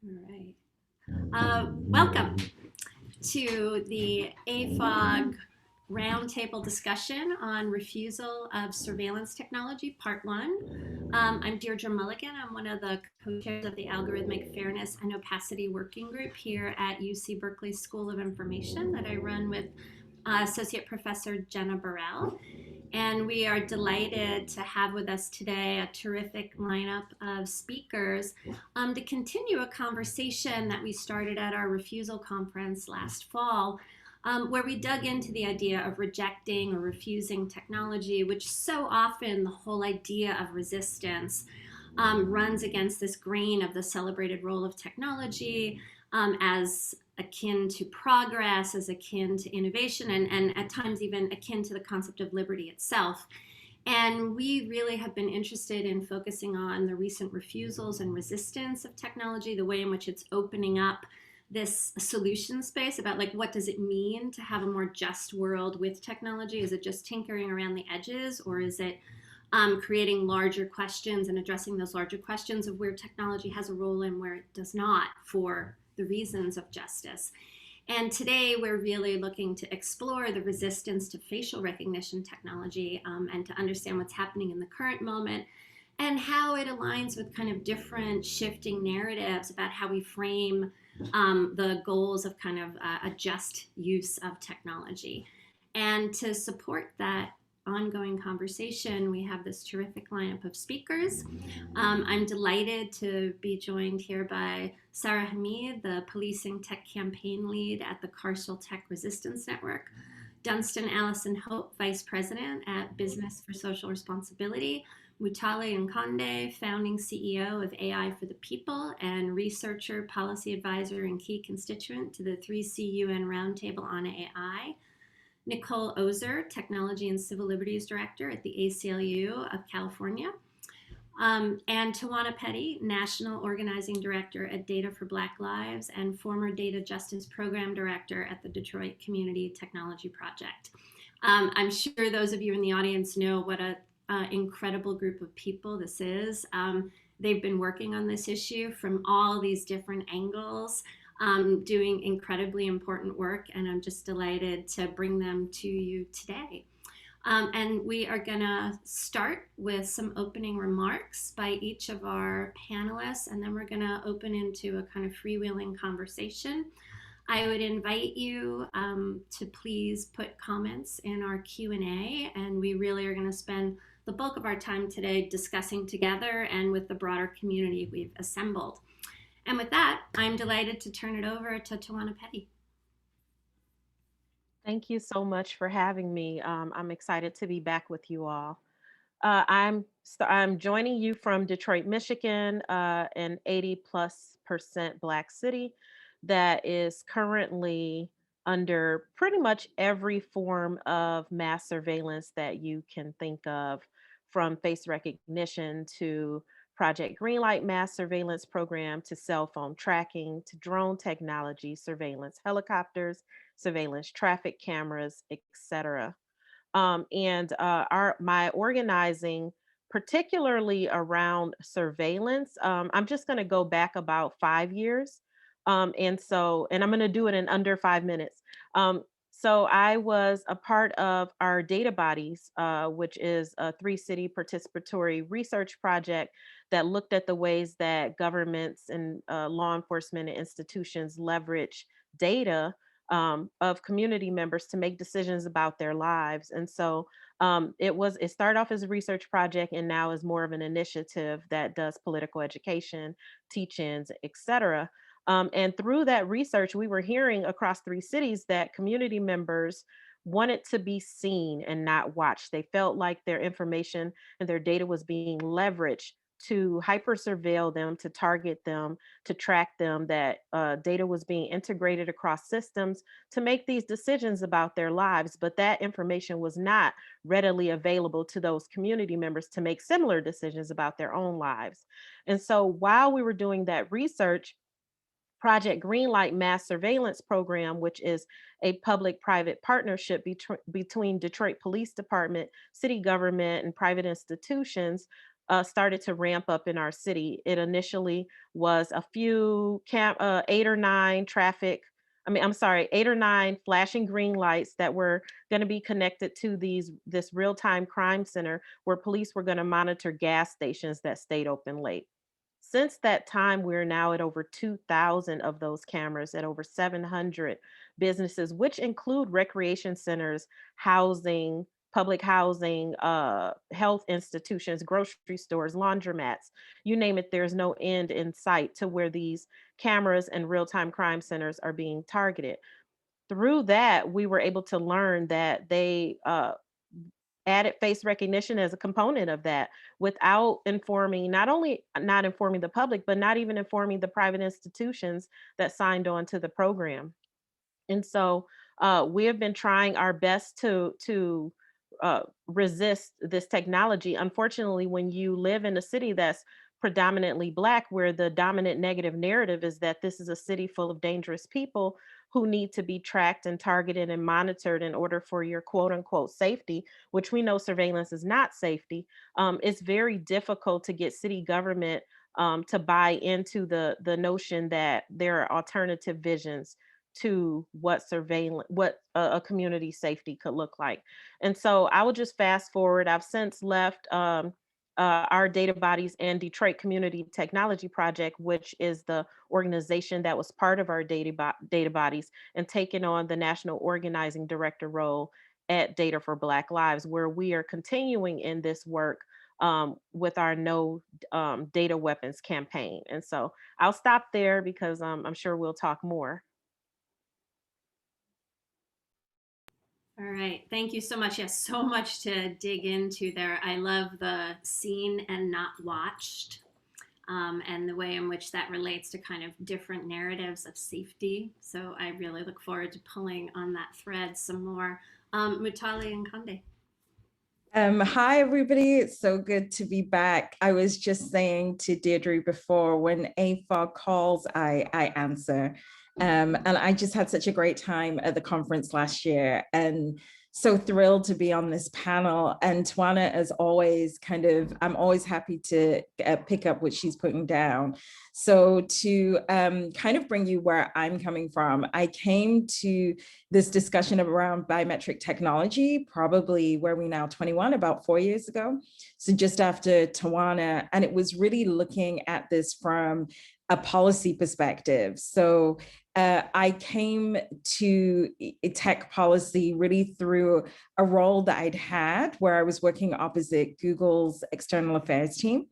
All right. Welcome to the AFOG roundtable discussion on refusal of surveillance technology, part one. I'm Deirdre Mulligan. I'm one of the co-chairs of the Algorithmic Fairness and Opacity Working Group here at UC Berkeley School of Information that I run with Associate Professor Jenna Burrell. And we are delighted to have with us today a terrific lineup of speakers to continue a conversation that we started at our Refusal conference last fall, where we dug into the idea of rejecting or refusing technology, which so often the whole idea of resistance runs against this grain of the celebrated role of technology as akin to progress, as akin to innovation, and at times even akin to the concept of liberty itself. And we really have been interested in focusing on the recent refusals and resistance of technology, the way in which it's opening up this solution space about like what does it mean to have a more just world with technology? Is it just tinkering around the edges, or is it creating larger questions and addressing those larger questions of where technology has a role and where it does not for the reasons of justice? And today we're really looking to explore the resistance to facial recognition technology and to understand what's happening in the current moment and how it aligns with kind of different shifting narratives about how we frame the goals of kind of a just use of technology. And to support that ongoing conversation, we have this terrific lineup of speakers. I'm delighted to be joined here by Sarah Hamid, the Policing Tech Campaign Lead at the Carceral Tech Resistance Network, Dunstan Allison-Hope, Vice President at Business for Social Responsibility, Mutale Nkonde, Founding CEO of AI for the People and researcher, policy advisor, and key constituent to the 3C UN Roundtable on AI, Nicole Ozer, Technology and Civil Liberties Director at the ACLU of California, and Tawana Petty, National Organizing Director at Data for Black Lives and former Data Justice Program Director at the Detroit Community Technology Project. I'm sure those of you in the audience know what an incredible group of people this is. They've been working on this issue from all these different angles, doing incredibly important work, and I'm just delighted to bring them to you today. And we are going to start with some opening remarks by each of our panelists, and then we're going to open into a kind of freewheeling conversation. I would invite you to please put comments in our Q&A, and we really are going to spend the bulk of our time today discussing together and with the broader community we've assembled. And with that, I'm delighted to turn it over to Tawana Petty. Thank you so much for having me. I'm excited to be back with you all. I'm joining you from Detroit, Michigan, an 80+% Black city that is currently under pretty much every form of mass surveillance that you can think of, from face recognition to Project Greenlight mass surveillance program to cell phone tracking to drone technology, surveillance helicopters, surveillance traffic cameras, etc. And my organizing, particularly around surveillance, I'm just going to go back about 5 years. And I'm going to do it in under 5 minutes. So I was a part of our Data Bodies, which is a 3-city participatory research project that looked at the ways that governments and law enforcement institutions leverage data of community members to make decisions about their lives. And so it started off as a research project and now is more of an initiative that does political education, teach-ins, et cetera. And through that research, we were hearing across 3 cities that community members wanted to be seen and not watched. They felt like their information and their data was being leveraged to hyper surveil them, to target them, to track them, that data was being integrated across systems to make these decisions about their lives. But that information was not readily available to those community members to make similar decisions about their own lives. And so while we were doing that research, Project Greenlight Mass Surveillance Program, which is a public-private partnership between Detroit Police Department, city government, and private institutions, started to ramp up in our city. It initially was a few 8 or 9 8 or 9 flashing green lights that were going to be connected to this real-time crime center where police were going to monitor gas stations that stayed open late. Since that time, we're now at over 2,000 of those cameras at over 700 businesses, which include recreation centers, housing, public housing, health institutions, grocery stores, laundromats, you name it, there's no end in sight to where these cameras and real-time crime centers are being targeted. Through that, we were able to learn that they added face recognition as a component of that without informing, not only not informing the public, but not even informing the private institutions that signed on to the program. And so we have been trying our best to resist this technology. Unfortunately, when you live in a city that's predominantly Black, where the dominant negative narrative is that this is a city full of dangerous people who need to be tracked and targeted and monitored in order for your quote unquote safety, which we know surveillance is not safety, it's very difficult to get city government to buy into the notion that there are alternative visions to what a community safety could look like. And so I will just fast forward. I've since left our Data Bodies and Detroit Community Technology Project, which is the organization that was part of our Data Bodies, and taken on the National Organizing Director role at Data for Black Lives, where we are continuing in this work with our No Data Weapons campaign. And so I'll stop there because I'm sure we'll talk more. All right, thank you so much. Yes, so much to dig into there. I love the seen and not watched, and the way in which that relates to kind of different narratives of safety. So I really look forward to pulling on that thread some more. Mutale Nkonde. Hi, everybody. It's so good to be back. I was just saying to Deirdre before, when AFOG calls, I answer. And I just had such a great time at the conference last year and so thrilled to be on this panel. And Tawana, as always, I'm always happy to pick up what she's putting down. So to kind of bring you where I'm coming from, I came to this discussion around biometric technology, probably where we now 21, about 4 years ago. So just after Tawana, and it was really looking at this from a policy perspective. So I came to tech policy really through a role that I'd had where I was working opposite Google's external affairs team.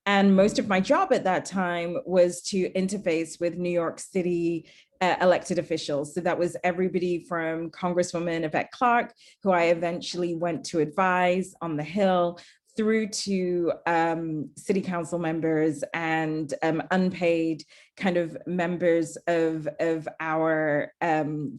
And most of my job at that time was to interface with New York City elected officials. So that was everybody from Congresswoman Yvette Clarke, who I eventually went to advise on the Hill, through to city council members and unpaid kind of members of our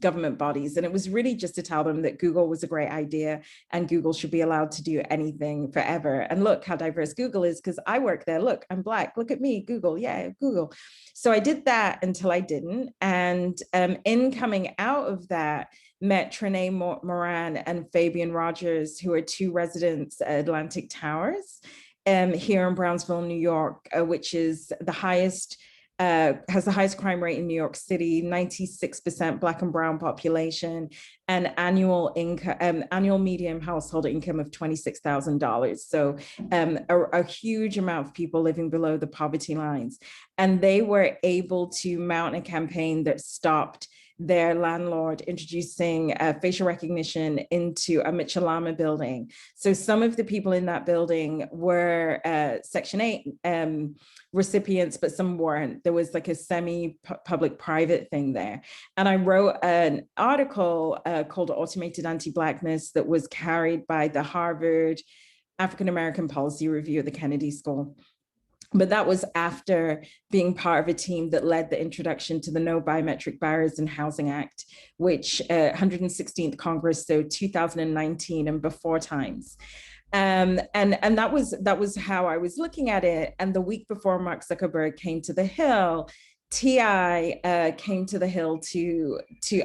government bodies. And it was really just to tell them that Google was a great idea and Google should be allowed to do anything forever. And look how diverse Google is, because I work there. Look, I'm Black. Look at me, Google. Yeah, Google. So I did that until I didn't. And in coming out of that, met Trinae Moran and Fabian Rogers, who are two residents at Atlantic Towers here in Brownsville, New York, which is the highest, has the highest crime rate in New York City, 96% Black and brown population, and annual income, annual median household income of $26,000. So a huge amount of people living below the poverty lines. And they were able to mount a campaign that stopped their landlord introducing facial recognition into a Mitchell-Lama building. So some of the people in that building were Section 8 recipients, but some weren't. There was like a semi-public-private thing there. And I wrote an article called Automated Anti-Blackness that was carried by the Harvard African-American Policy Review at the Kennedy School. But that was after being part of a team that led the introduction to the No Biometric Barriers in Housing Act, which 116th Congress, so 2019 and before times. And that was how I was looking at it. And the week before Mark Zuckerberg came to the Hill, TI came to the Hill to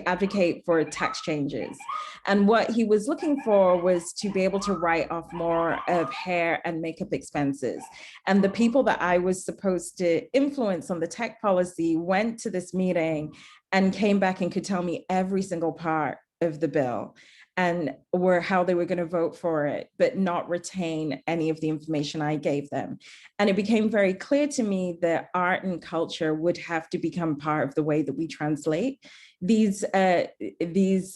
advocate for tax changes. And what he was looking for was to be able to write off more of hair and makeup expenses. And the people that I was supposed to influence on the tech policy went to this meeting and came back and could tell me every single part of the bill and how they were going to vote for it, but not retain any of the information I gave them. And it became very clear to me that art and culture would have to become part of the way that we translate these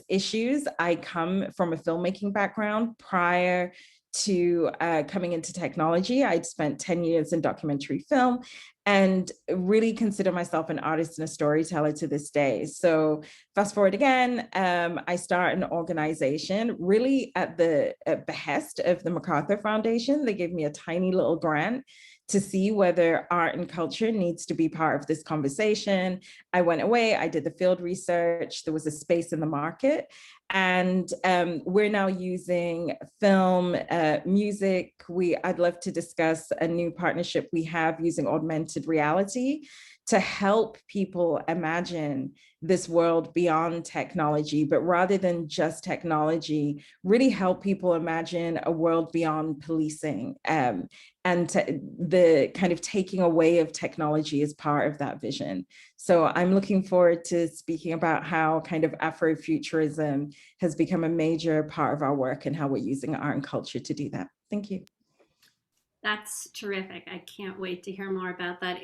issues. I come from a filmmaking background. Prior to coming into technology, I'd spent 10 years in documentary film and really consider myself an artist and a storyteller to this day. So fast forward again, I start an organization really at the behest of the MacArthur Foundation. They gave me a tiny little grant to see whether art and culture needs to be part of this conversation. I went away, I did the field research, there was a space in the market, and we're now using film, music. I'd love to discuss a new partnership we have using augmented reality to help people imagine this world beyond technology, but rather than just technology, really help people imagine a world beyond policing. And the kind of taking away of technology is part of that vision. So I'm looking forward to speaking about how kind of Afrofuturism has become a major part of our work and how we're using art and culture to do that. Thank you. That's terrific. I can't wait to hear more about that.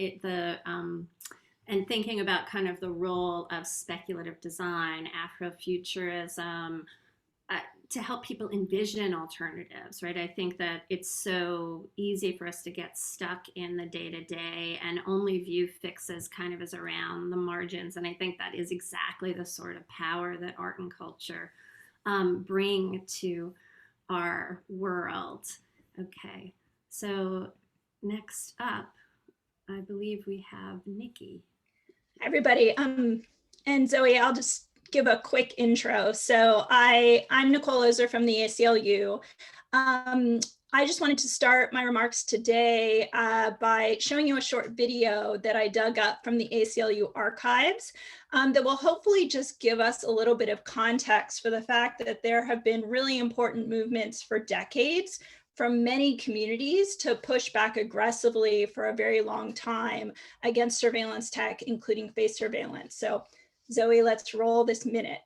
And thinking about kind of the role of speculative design, Afrofuturism, to help people envision alternatives, right? I think that it's so easy for us to get stuck in the day-to-day and only view fixes kind of as around the margins. And I think that is exactly the sort of power that art and culture bring to our world. Okay, so next up, I believe we have Nikki. Hi, everybody. And Zoe, I'll just give a quick intro. So I'm Nicole Ozer from the ACLU. I just wanted to start my remarks today by showing you a short video that I dug up from the ACLU archives that will hopefully just give us a little bit of context for the fact that there have been really important movements for decades from many communities to push back aggressively for a very long time against surveillance tech, including face surveillance. So Zoe, let's roll this minute.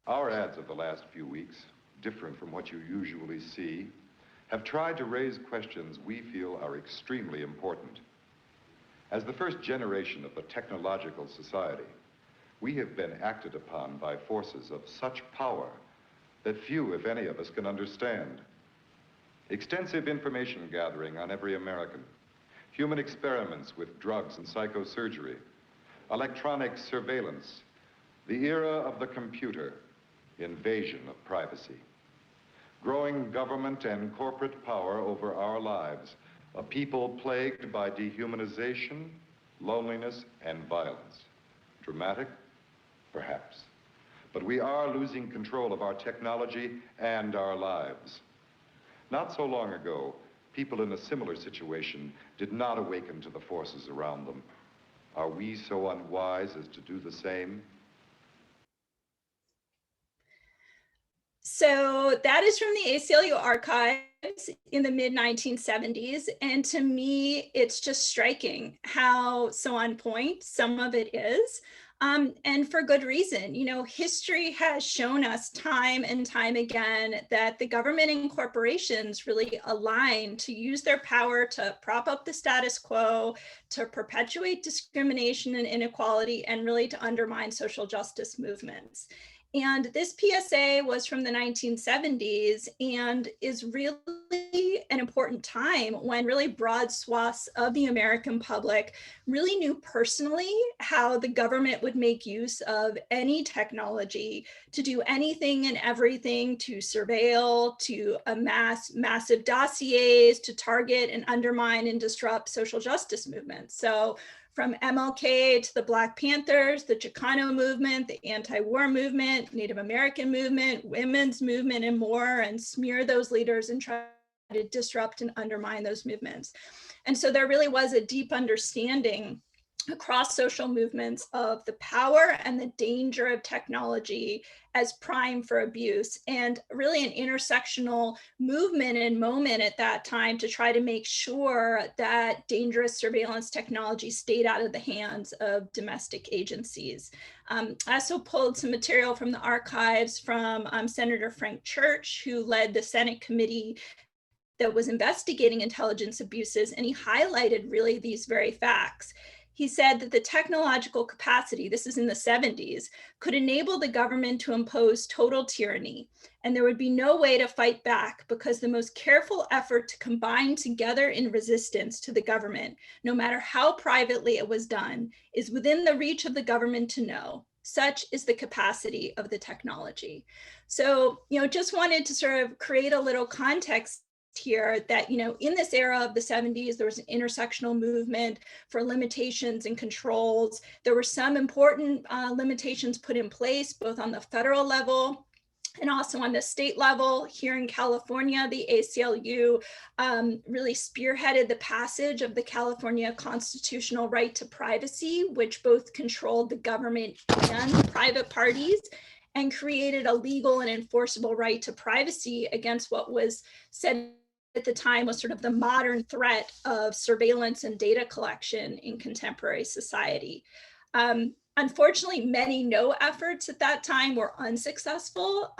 Our ads of the last few weeks, different from what you usually see, have tried to raise questions we feel are extremely important. As the first generation of the technological society, we have been acted upon by forces of such power that few, if any of us, can understand. Extensive information gathering on every American, human experiments with drugs and psychosurgery, electronic surveillance, the era of the computer, invasion of privacy, growing government and corporate power over our lives, a people plagued by dehumanization, loneliness, and violence. Dramatic? Perhaps. But we are losing control of our technology and our lives. Not so long ago, people in a similar situation did not awaken to the forces around them. Are we so unwise as to do the same? So that is from the ACLU archives in the mid-1970s. And to me, it's just striking how so on point some of it is. And for good reason. You know, history has shown us time and time again that the government and corporations really align to use their power to prop up the status quo, to perpetuate discrimination and inequality, and really to undermine social justice movements. And this PSA was from the 1970s and is really an important time when really broad swaths of the American public really knew personally how the government would make use of any technology to do anything and everything, to surveil, to amass massive dossiers, to target and undermine and disrupt social justice movements. So from MLK to the Black Panthers, the Chicano movement, the anti-war movement, Native American movement, women's movement, and more, and smear those leaders and try to disrupt and undermine those movements. And so there really was a deep understanding across social movements of the power and the danger of technology as prime for abuse, and really an intersectional movement and moment at that time to try to make sure that dangerous surveillance technology stayed out of the hands of domestic agencies. I also pulled some material from the archives from Senator Frank Church, who led the Senate committee that was investigating intelligence abuses, and he highlighted really these very facts. He said that the technological capacity, this is in the 70s, could enable the government to impose total tyranny, and there would be no way to fight back because the most careful effort to combine together in resistance to the government, no matter how privately it was done, is within the reach of the government to know. Such is the capacity of the technology. So, just wanted to sort of create a little context here that, in this era of the 70s, there was an intersectional movement for limitations and controls. There were some important limitations put in place, both on the federal level and also on the state level. Here in California, the ACLU really spearheaded the passage of the California constitutional right to privacy, which both controlled the government and private parties, and created a legal and enforceable right to privacy against what was said at the time was sort of the modern threat of surveillance and data collection in contemporary society. Unfortunately, many no efforts at that time were unsuccessful.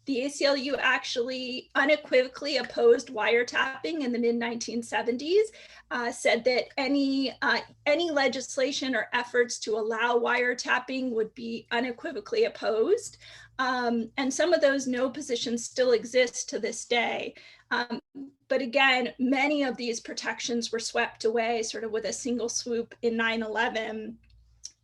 The ACLU actually unequivocally opposed wiretapping in the mid-1970s, said that any legislation or efforts to allow wiretapping would be unequivocally opposed. And some of those no positions still exist to this day. But again, many of these protections were swept away sort of with a single swoop in 9/11.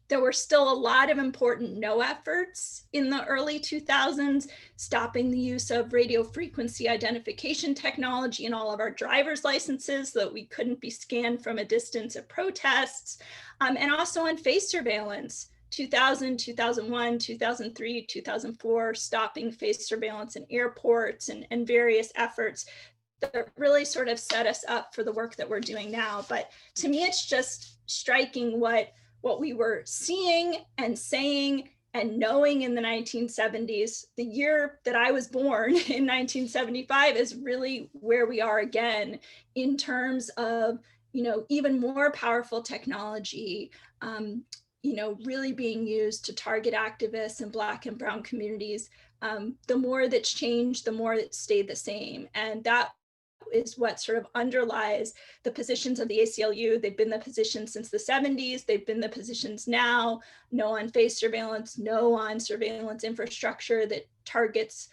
There were still a lot of important no efforts in the early 2000s, stopping the use of radio frequency identification technology in all of our driver's licenses so that we couldn't be scanned from a distance at protests, and also on face surveillance. 2000, 2001, 2003, 2004, stopping face surveillance in airports and various efforts that really sort of set us up for the work that we're doing now. But to me, it's just striking what we were seeing and saying and knowing in the 1970s. The year that I was born in 1975 is really where we are again in terms of, even more powerful technology, really being used to target activists in Black and Brown communities. The more that's changed, the more it stayed the same. And that is what sort of underlies the positions of the ACLU. They've been the positions since the 70s. They've been the positions now. No on face surveillance, no on surveillance infrastructure that targets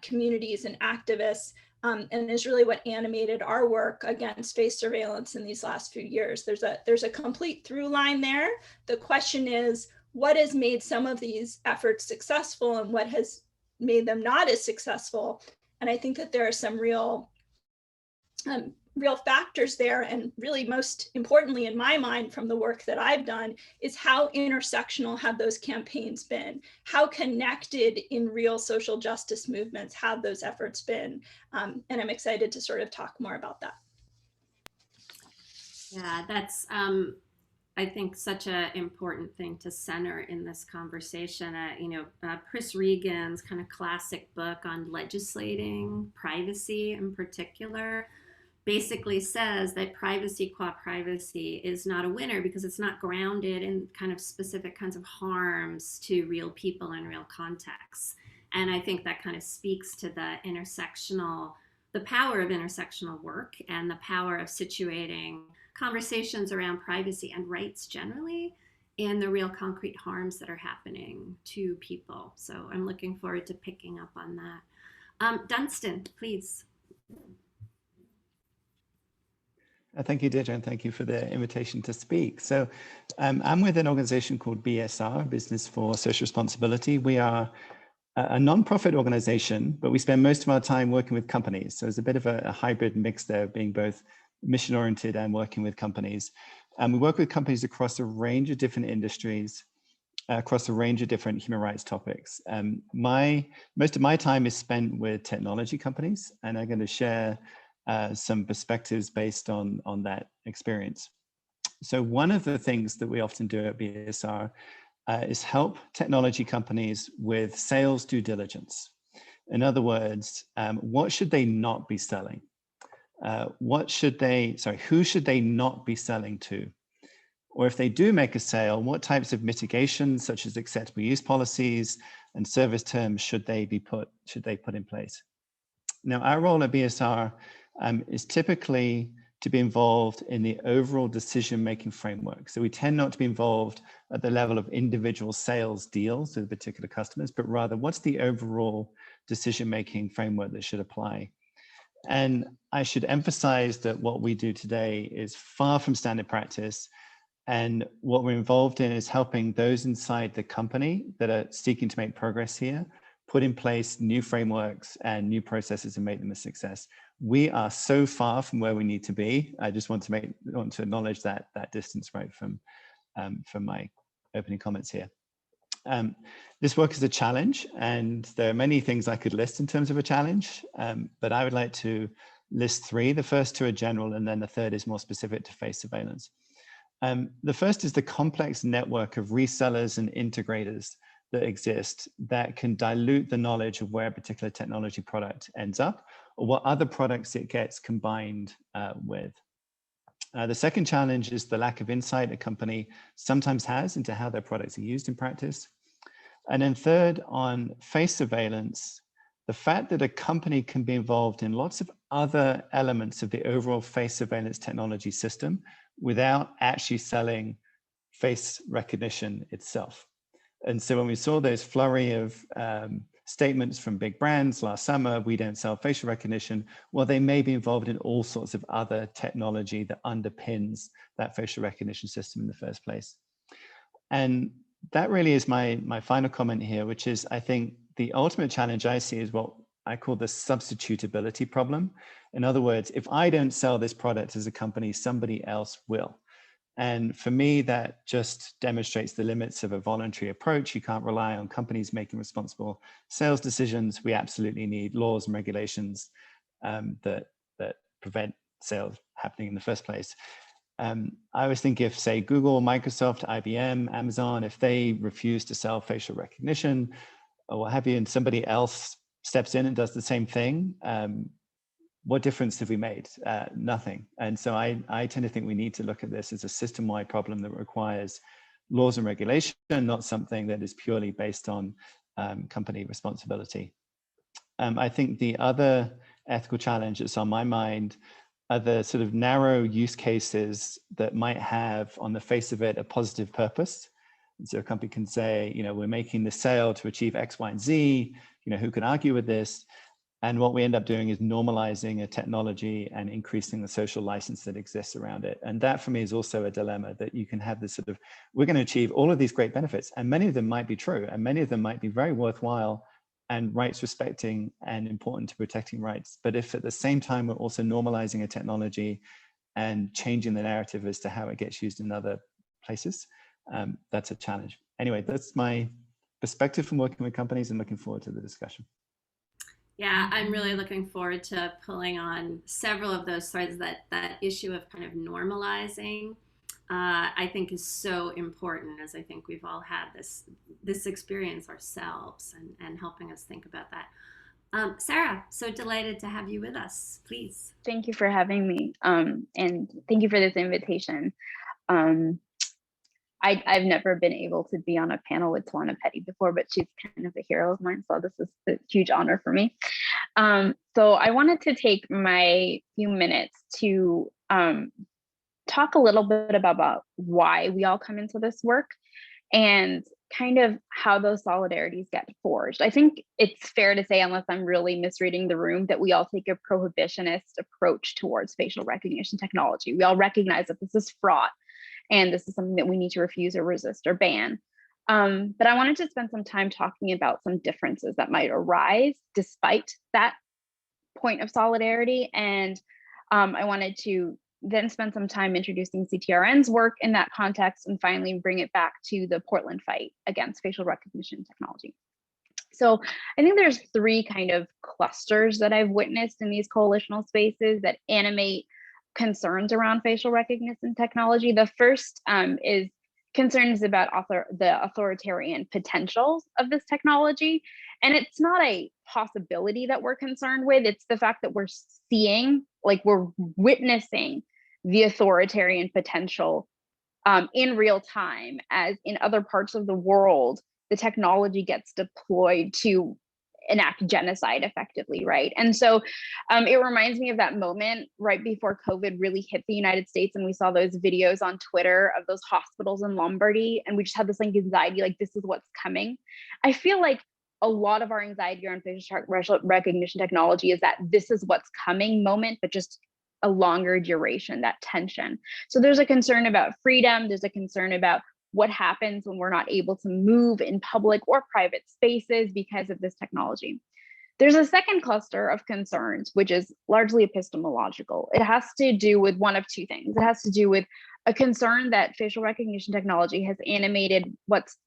communities and activists, and is really what animated our work against face surveillance in these last few years. There's a complete through line there. The question is, what has made some of these efforts successful and what has made them not as successful? And I think that there are some real factors there, and really most importantly in my mind from the work that I've done is how intersectional have those campaigns been? How connected in real social justice movements have those efforts been? And I'm excited to sort of talk more about that. Yeah, that's, I think, such an important thing to center in this conversation. Chris Regan's kind of classic book on legislating privacy in particular basically says that privacy qua privacy is not a winner because it's not grounded in kind of specific kinds of harms to real people in real contexts. And I think that kind of speaks to the power of intersectional work and the power of situating conversations around privacy and rights generally in the real concrete harms that are happening to people. So I'm looking forward to picking up on that. Dunstan, please. Thank you, Deirdre, and thank you for the invitation to speak. So I'm with an organization called BSR, Business for Social Responsibility. We are a nonprofit organization, but we spend most of our time working with companies. So it's a bit of a hybrid mix there, being both mission-oriented and working with companies. And we work with companies across a range of different industries, across a range of different human rights topics. Most of my time is spent with technology companies, and I'm going to share some perspectives based on that experience. So one of the things that we often do at BSR is help technology companies with sales due diligence. In other words, what should they not be selling? Who should they not be selling to? Or if they do make a sale, what types of mitigations, such as acceptable use policies and service terms, should they put in place? Now, our role at BSR is typically to be involved in the overall decision-making framework. So we tend not to be involved at the level of individual sales deals with particular customers, but rather what's the overall decision-making framework that should apply. And I should emphasize that what we do today is far from standard practice. And what we're involved in is helping those inside the company that are seeking to make progress here, put in place new frameworks and new processes and make them a success. We are so far from where we need to be. I just want to acknowledge that distance right from my opening comments here. This work is a challenge, and there are many things I could list in terms of a challenge, but I would like to list three. The first two are general, and then the third is more specific to face surveillance. The first is the complex network of resellers and integrators that exist that can dilute the knowledge of where a particular technology product ends up or what other products it gets combined with. The second challenge is the lack of insight a company sometimes has into how their products are used in practice. And then third, on face surveillance, the fact that a company can be involved in lots of other elements of the overall face surveillance technology system without actually selling face recognition itself. And so when we saw those flurry of statements from big brands last summer, we don't sell facial recognition, well, they may be involved in all sorts of other technology that underpins that facial recognition system in the first place. And that really is my final comment here, which is, I think the ultimate challenge I see is what I call the substitutability problem. In other words, if I don't sell this product as a company, somebody else will. And for me, that just demonstrates the limits of a voluntary approach. You can't rely on companies making responsible sales decisions. We absolutely need laws and regulations that prevent sales happening in the first place. I always think if, say, Google, Microsoft, IBM, Amazon, if they refuse to sell facial recognition or what have you, and somebody else steps in and does the same thing, what difference have we made? Nothing. And so I tend to think we need to look at this as a system-wide problem that requires laws and regulation, not something that is purely based on company responsibility. I think the other ethical challenge that's on my mind are the sort of narrow use cases that might have, on the face of it, a positive purpose. And so a company can say, you know, we're making this sale to achieve X, Y, and Z. You know, who can argue with this? And what we end up doing is normalizing a technology and increasing the social license that exists around it. And that for me is also a dilemma, that you can have this sort of, we're going to achieve all of these great benefits, and many of them might be true, and many of them might be very worthwhile and rights respecting and important to protecting rights. But if at the same time we're also normalizing a technology and changing the narrative as to how it gets used in other places, that's a challenge. Anyway, that's my perspective from working with companies and looking forward to the discussion. Yeah, I'm really looking forward to pulling on several of those threads. That issue of kind of normalizing, I think, is so important, as I think we've all had this experience ourselves, and helping us think about that. Sarah, so delighted to have you with us. Please. Thank you for having me, and thank you for this invitation. I've never been able to be on a panel with Tawana before, but she's kind of a hero of mine, so this is a huge honor for me. So I wanted to take my few minutes to talk a little bit about why we all come into this work and kind of how those solidarities get forged. I think it's fair to say, unless I'm really misreading the room, that we all take a prohibitionist approach towards facial recognition technology. We all recognize that this is fraught, and this is something that we need to refuse or resist or ban. But I wanted to spend some time talking about some differences that might arise despite that point of solidarity. And I wanted to then spend some time introducing CTRN's work in that context, and finally bring it back to the Portland fight against facial recognition technology. So I think there's three kind of clusters that I've witnessed in these coalitional spaces that animate concerns around facial recognition technology. The first is concerns about the authoritarian potentials of this technology. And it's not a possibility that we're concerned with, it's the fact that we're seeing, like we're witnessing the authoritarian potential in real time, as in other parts of the world, the technology gets deployed to enact genocide effectively, right? And so it reminds me of that moment right before COVID really hit the United States, and we saw those videos on Twitter of those hospitals in Lombardy, and we just had this like anxiety, like this is what's coming. I feel like a lot of our anxiety around facial recognition technology is that this is what's coming moment, but just a longer duration, that tension. So there's a concern about freedom, there's a concern about what happens when we're not able to move in public or private spaces because of this technology. There's a second cluster of concerns, which is largely epistemological. It has to do with one of two things. It has to do with a concern that facial recognition technology has animated what's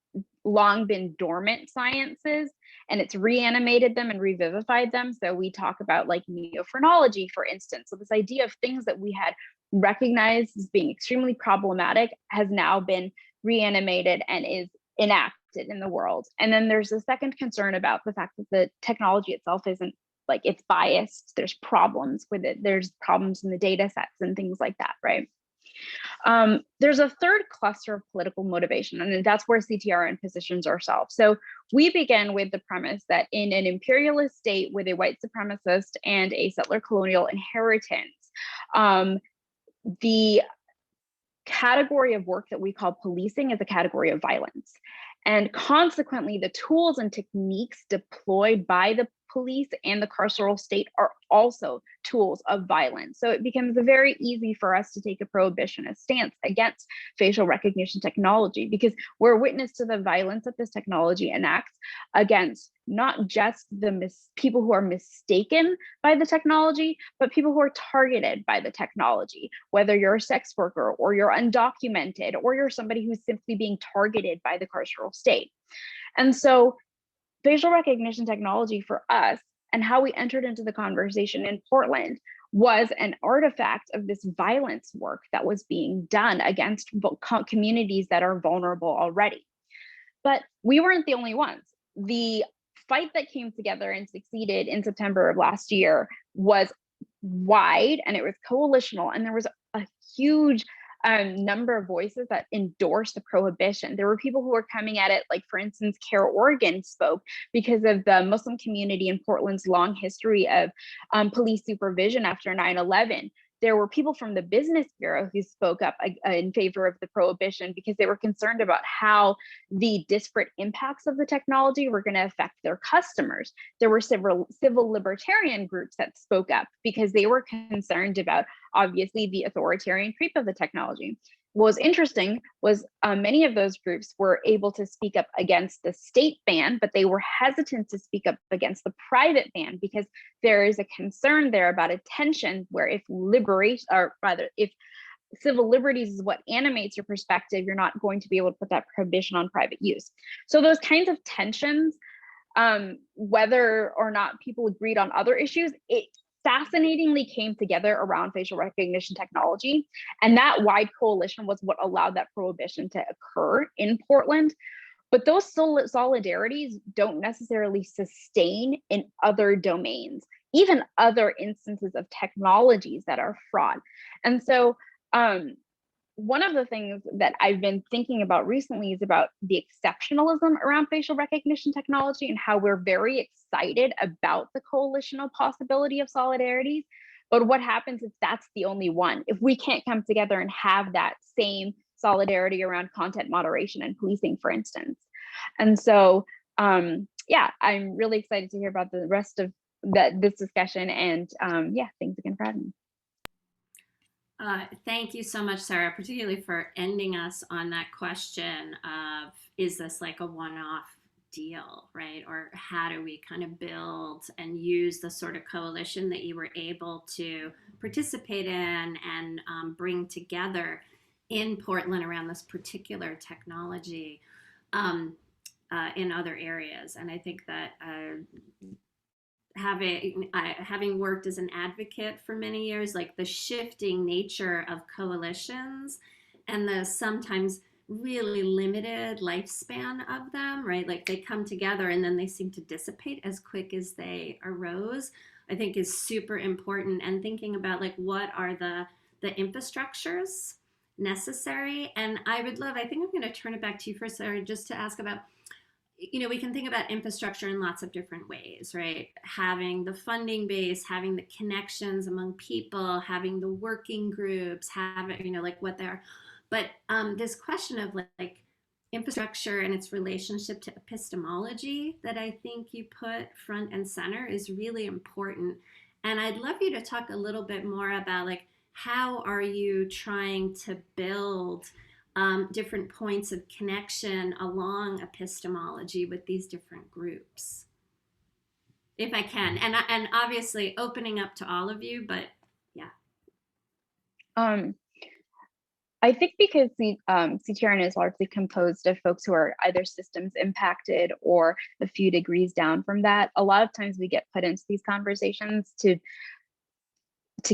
long been dormant sciences, and it's reanimated them and revivified them. So we talk about like neophrenology, for instance. So this idea of things that we had recognized as being extremely problematic has now been reanimated and is enacted in the world. And then there's a second concern about the fact that the technology itself isn't like, it's biased. There's problems with it. There's problems in the data sets and things like that, right? There's a third cluster of political motivation, and that's where CTRN positions ourselves. So we begin with the premise that in an imperialist state with a white supremacist and a settler colonial inheritance, the category of work that we call policing is a category of violence. And consequently, the tools and techniques deployed by the police and the carceral state are also tools of violence. So it becomes very easy for us to take a prohibitionist stance against facial recognition technology, because we're witness to the violence that this technology enacts against not just the people who are mistaken by the technology, but people who are targeted by the technology, whether you're a sex worker or you're undocumented or you're somebody who's simply being targeted by the carceral state. And so facial recognition technology for us and how we entered into the conversation in Portland was an artifact of this violence work that was being done against communities that are vulnerable already. But we weren't the only ones. The fight that came together and succeeded in September of last year was wide, and it was coalitional, and there was a huge number of voices that endorsed the prohibition. There were people who were coming at it, like for instance, Care Oregon spoke because of the Muslim community in Portland's long history of police supervision after 9/11. There were people from the Business Bureau who spoke up in favor of the prohibition because they were concerned about how the disparate impacts of the technology were going to affect their customers. There were civil libertarian groups that spoke up because they were concerned about, obviously, the authoritarian creep of the technology. What was interesting was many of those groups were able to speak up against the state ban, but they were hesitant to speak up against the private ban because there is a concern there about a tension where if civil liberties is what animates your perspective, you're not going to be able to put that prohibition on private use. So those kinds of tensions, whether or not people agreed on other issues, it fascinatingly came together around facial recognition technology. And that wide coalition was what allowed that prohibition to occur in Portland. But those solidarities don't necessarily sustain in other domains, even other instances of technologies that are fraught. And so one of the things that I've been thinking about recently is about the exceptionalism around facial recognition technology and how we're very excited about the coalitional possibility of solidarities. But what happens if that's the only one? If we can't come together and have that same solidarity around content moderation and policing, for instance. And so, yeah, I'm really excited to hear about the rest of this discussion. And yeah, thanks again for having me. Thank you so much, Sarah, particularly for ending us on that question of, is this like a one-off deal, right? Or how do we kind of build and use the sort of coalition that you were able to participate in and bring together in Portland around this particular technology in other areas? And I think that having worked as an advocate for many years, like the shifting nature of coalitions and the sometimes really limited lifespan of them, right? Like they come together and then they seem to dissipate as quick as they arose, I think is super important. And thinking about like what are the infrastructures necessary. And I think I'm going to turn it back to you first, Sarah, just to ask about, we can think about infrastructure in lots of different ways, right? Having the funding base, having the connections among people, having the working groups, having, like what they're, but this question of like infrastructure and its relationship to epistemology that I think you put front and center is really important. And I'd love you to talk a little bit more about like, how are you trying to build different points of connection along epistemology with these different groups, if I can, and obviously opening up to all of you, but yeah. I think because the CTRN is largely composed of folks who are either systems impacted or a few degrees down from that, a lot of times we get put into these conversations to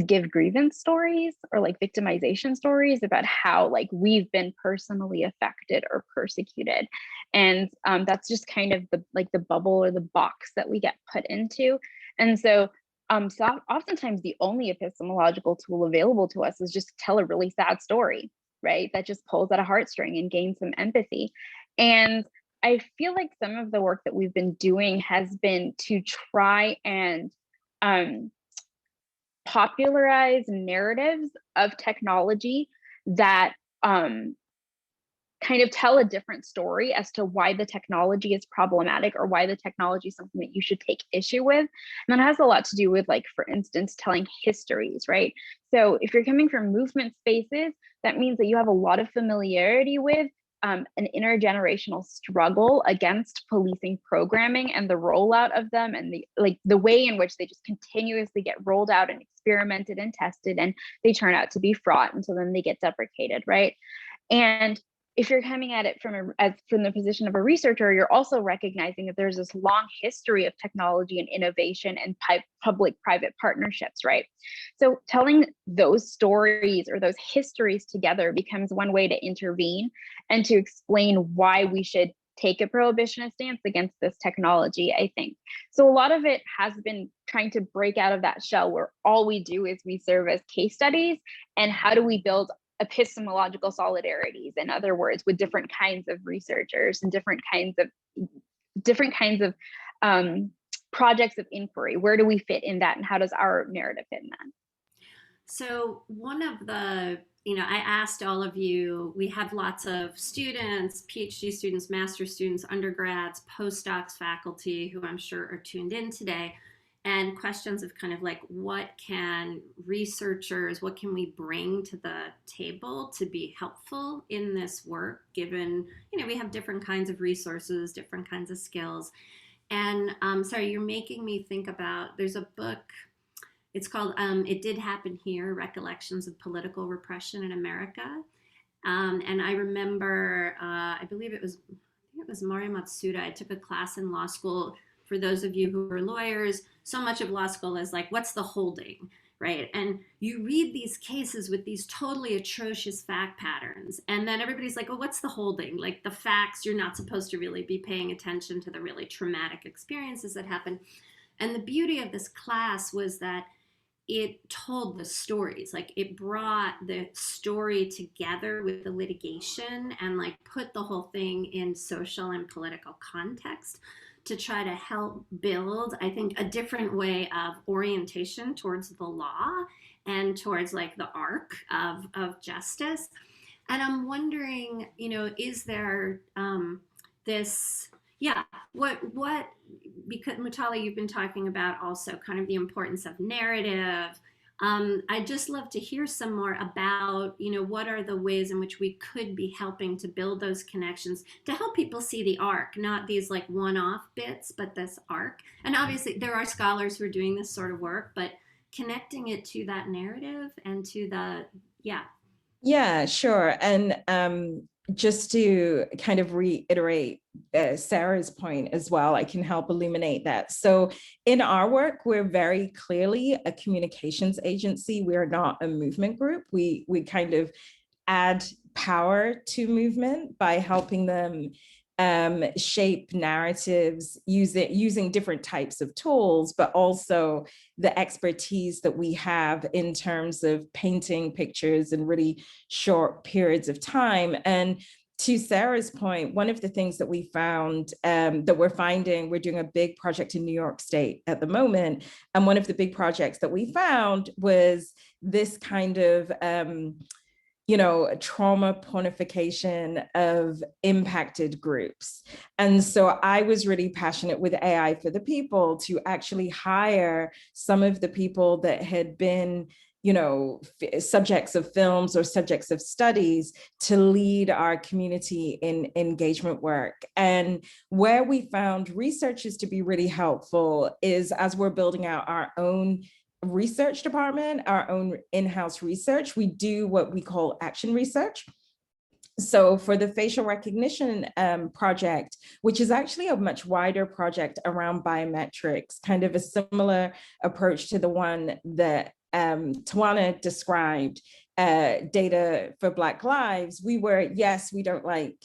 give grievance stories or like victimization stories about how like we've been personally affected or persecuted. And that's just kind of the bubble or the box that we get put into. And so oftentimes the only epistemological tool available to us is just to tell a really sad story, right? That just pulls at a heartstring and gains some empathy. And I feel like some of the work that we've been doing has been to try and popularize narratives of technology that kind of tell a different story as to why the technology is problematic or why the technology is something that you should take issue with. And that has a lot to do with, like, for instance, telling histories, right? So if you're coming from movement spaces, that means that you have a lot of familiarity with an intergenerational struggle against policing programming and the rollout of them, and the way in which they just continuously get rolled out and experimented and tested, and they turn out to be fraught, and so then they get deprecated, right? And if you're coming at it from the position of a researcher, you're also recognizing that there's this long history of technology and innovation and public-private partnerships, right? So telling those stories or those histories together becomes one way to intervene and to explain why we should take a prohibitionist stance against this technology, I think. So a lot of it has been trying to break out of that shell where all we do is we serve as case studies, and how do we build epistemological solidarities, in other words, with different kinds of researchers and different kinds of projects of inquiry. Where do we fit in that, and how does our narrative fit in that? So one of the, I asked all of you, we have lots of students, PhD students, master's students, undergrads, postdocs, faculty, who I'm sure are tuned in today, and questions of kind of like, what can we bring to the table to be helpful in this work, given, we have different kinds of resources, different kinds of skills. And sorry, you're making me think about, there's a book, it's called It Did Happen Here, Recollections of Political Repression in America. And I remember, I think it was Mari Matsuda. I took a class in law school. For those of you who are lawyers, so much of law school is like, what's the holding, right? And you read these cases with these totally atrocious fact patterns. And then everybody's like, oh, what's the holding? Like the facts, you're not supposed to really be paying attention to the really traumatic experiences that happen. And the beauty of this class was that it told the stories, like it brought the story together with the litigation and like put the whole thing in social and political context to try to help build, I think, a different way of orientation towards the law and towards like the arc of justice. And I'm wondering, is there this, because Mutale, you've been talking about also kind of the importance of narrative. I'd just love to hear some more about, what are the ways in which we could be helping to build those connections to help people see the arc, not these like one-off bits, but this arc. And obviously there are scholars who are doing this sort of work, but connecting it to that narrative and to the, Yeah, sure. And just to kind of reiterate Sarah's point as well, I can help illuminate that. So in our work, we're very clearly a communications agency. We are not a movement group. We kind of add power to movement by helping them shape narratives using different types of tools, but also the expertise that we have in terms of painting pictures in really short periods of time. And to Sarah's point, one of the things that we found that we're finding, we're doing a big project in New York State at the moment. And one of the big projects that we found was this kind of trauma pornification of impacted groups. And so I was really passionate with AI for the People to actually hire some of the people that had been subjects of films or subjects of studies to lead our community in engagement work. And where we found researchers to be really helpful is as we're building out our own research department, our own in-house research, we do what we call action research. So for the facial recognition project, which is actually a much wider project around biometrics, kind of a similar approach to the one that Tawana described, data for Black Lives, we don't like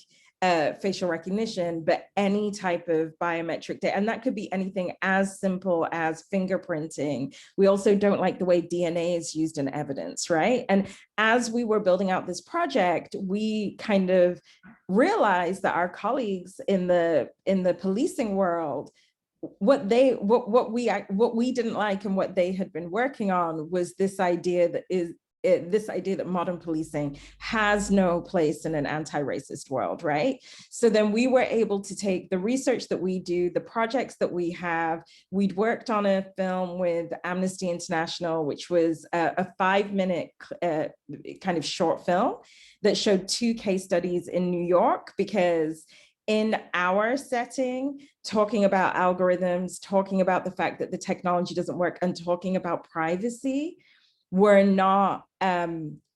facial recognition, but any type of biometric data, and that could be anything as simple as fingerprinting. We also don't like the way DNA is used in evidence, right? And as we were building out this project, we kind of realized that our colleagues in the policing world, what we didn't like and what they had been working on was this idea that modern policing has no place in an anti-racist world, right? So then we were able to take the research that we do, the projects that we have. We'd worked on a film with Amnesty International, which was a 5-minute kind of short film that showed 2 case studies in New York, because in our setting, talking about algorithms, talking about the fact that the technology doesn't work, and talking about privacy were not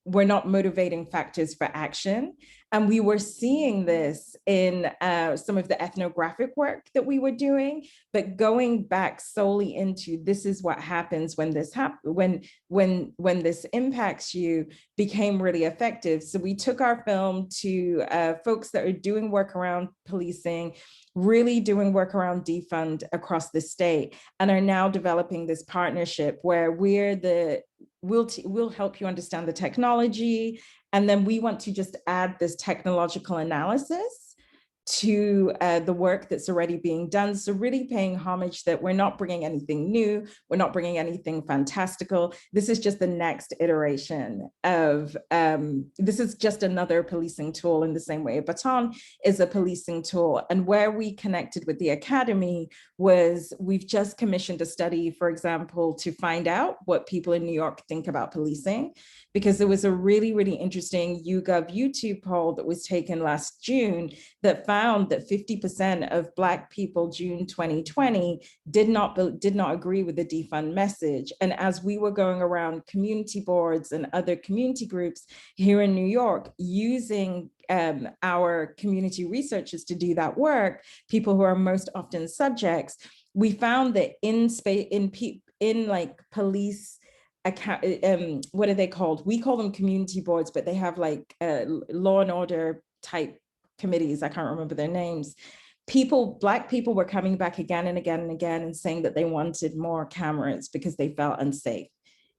motivating factors for action. And we were seeing this in some of the ethnographic work that we were doing, but going back solely into this is what happens when this when this impacts you became really effective. So we took our film to folks that are doing work around policing, really doing work around defund across the state, and are now developing this partnership where we'll help you understand the technology, and then we want to just add this technological analysis to the work that's already being done. So really paying homage that we're not bringing anything new, we're not bringing anything fantastical. This is just the next iteration of, this is just another policing tool in the same way a baton is a policing tool. And where we connected with the Academy was we've just commissioned a study, for example, to find out what people in New York think about policing, because there was a really, really interesting YouGov YouTube poll that was taken last June that found that 50% of Black people June 2020 did not agree with the defund message. And as we were going around community boards and other community groups here in New York, using our community researchers to do that work, people who are most often subjects, we found that in like police what are they called? We call them community boards, but they have like law and order type committees. I can't remember their names. Black people were coming back again and again and again and saying that they wanted more cameras because they felt unsafe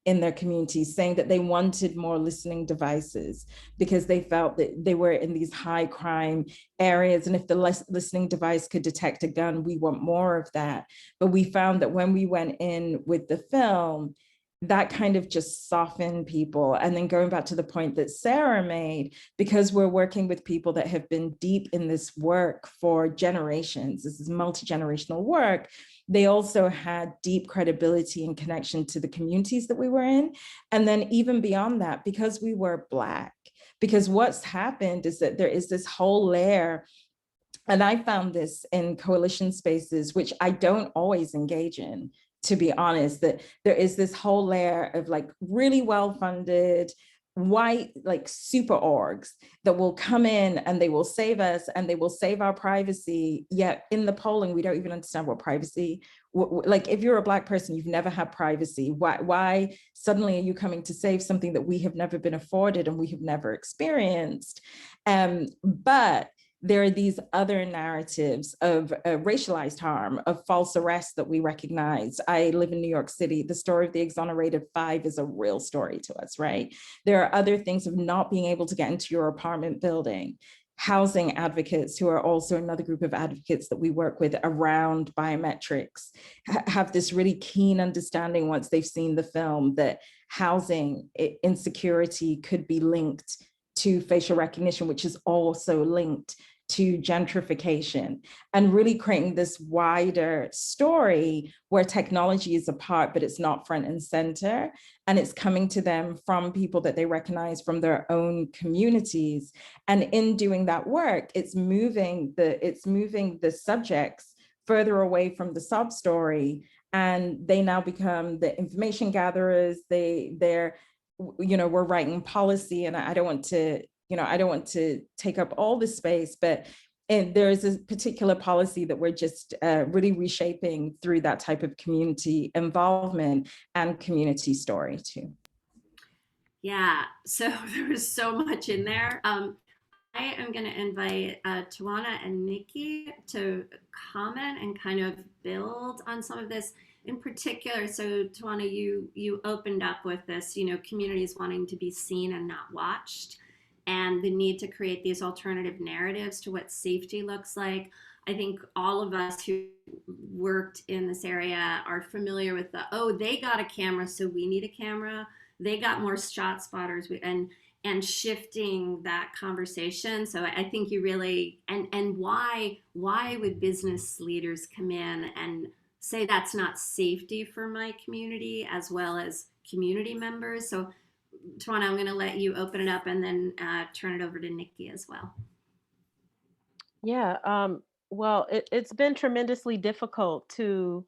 in their communities, saying that they wanted more listening devices because they felt that they were in these high crime areas. And if the listening device could detect a gun, we want more of that. But we found that when we went in with the film, that kind of just softened people. And then going back to the point that Sarah made, because we're working with people that have been deep in this work for generations, this is multi-generational work, they also had deep credibility and connection to the communities that we were in. And then even beyond that, because we were Black, because what's happened is that there is this whole layer, and I found this in coalition spaces, which I don't always engage in, to be honest, that there is this whole layer of like really well-funded, white like super orgs that will come in and they will save us and they will save our privacy, yet in the polling we don't even understand what privacy, like if you're a Black person, you've never had privacy, why suddenly are you coming to save something that we have never been afforded and we have never experienced? But there are these other narratives of racialized harm, of false arrest that we recognize. I live in New York City. The story of the exonerated 5 is a real story to us, right? There are other things of not being able to get into your apartment building. Housing advocates, who are also another group of advocates that we work with around biometrics, have this really keen understanding once they've seen the film that housing insecurity could be linked to facial recognition, which is also linked to gentrification, and really creating this wider story where technology is a part, but it's not front and center. And it's coming to them from people that they recognize from their own communities. And in doing that work, it's moving the subjects further away from the sub story. And they now become the information gatherers. We're writing policy, and I don't want to take up all the space, but there is a particular policy that we're just really reshaping through that type of community involvement and community story too. Yeah, so there was so much in there. I am going to invite Tawana and Nikki to comment and kind of build on some of this. In particular, so Tawana, you opened up with this, communities wanting to be seen and not watched, and the need to create these alternative narratives to what safety looks like. I think all of us who worked in this area are familiar with they got a camera, so we need a camera. They got more shot spotters, and shifting that conversation. So I think you really, and why would business leaders come in and say that's not safety for my community as well as community members? So Tawana, I'm going to let you open it up and then turn it over to Nikki as well. Yeah, well, it's been tremendously difficult to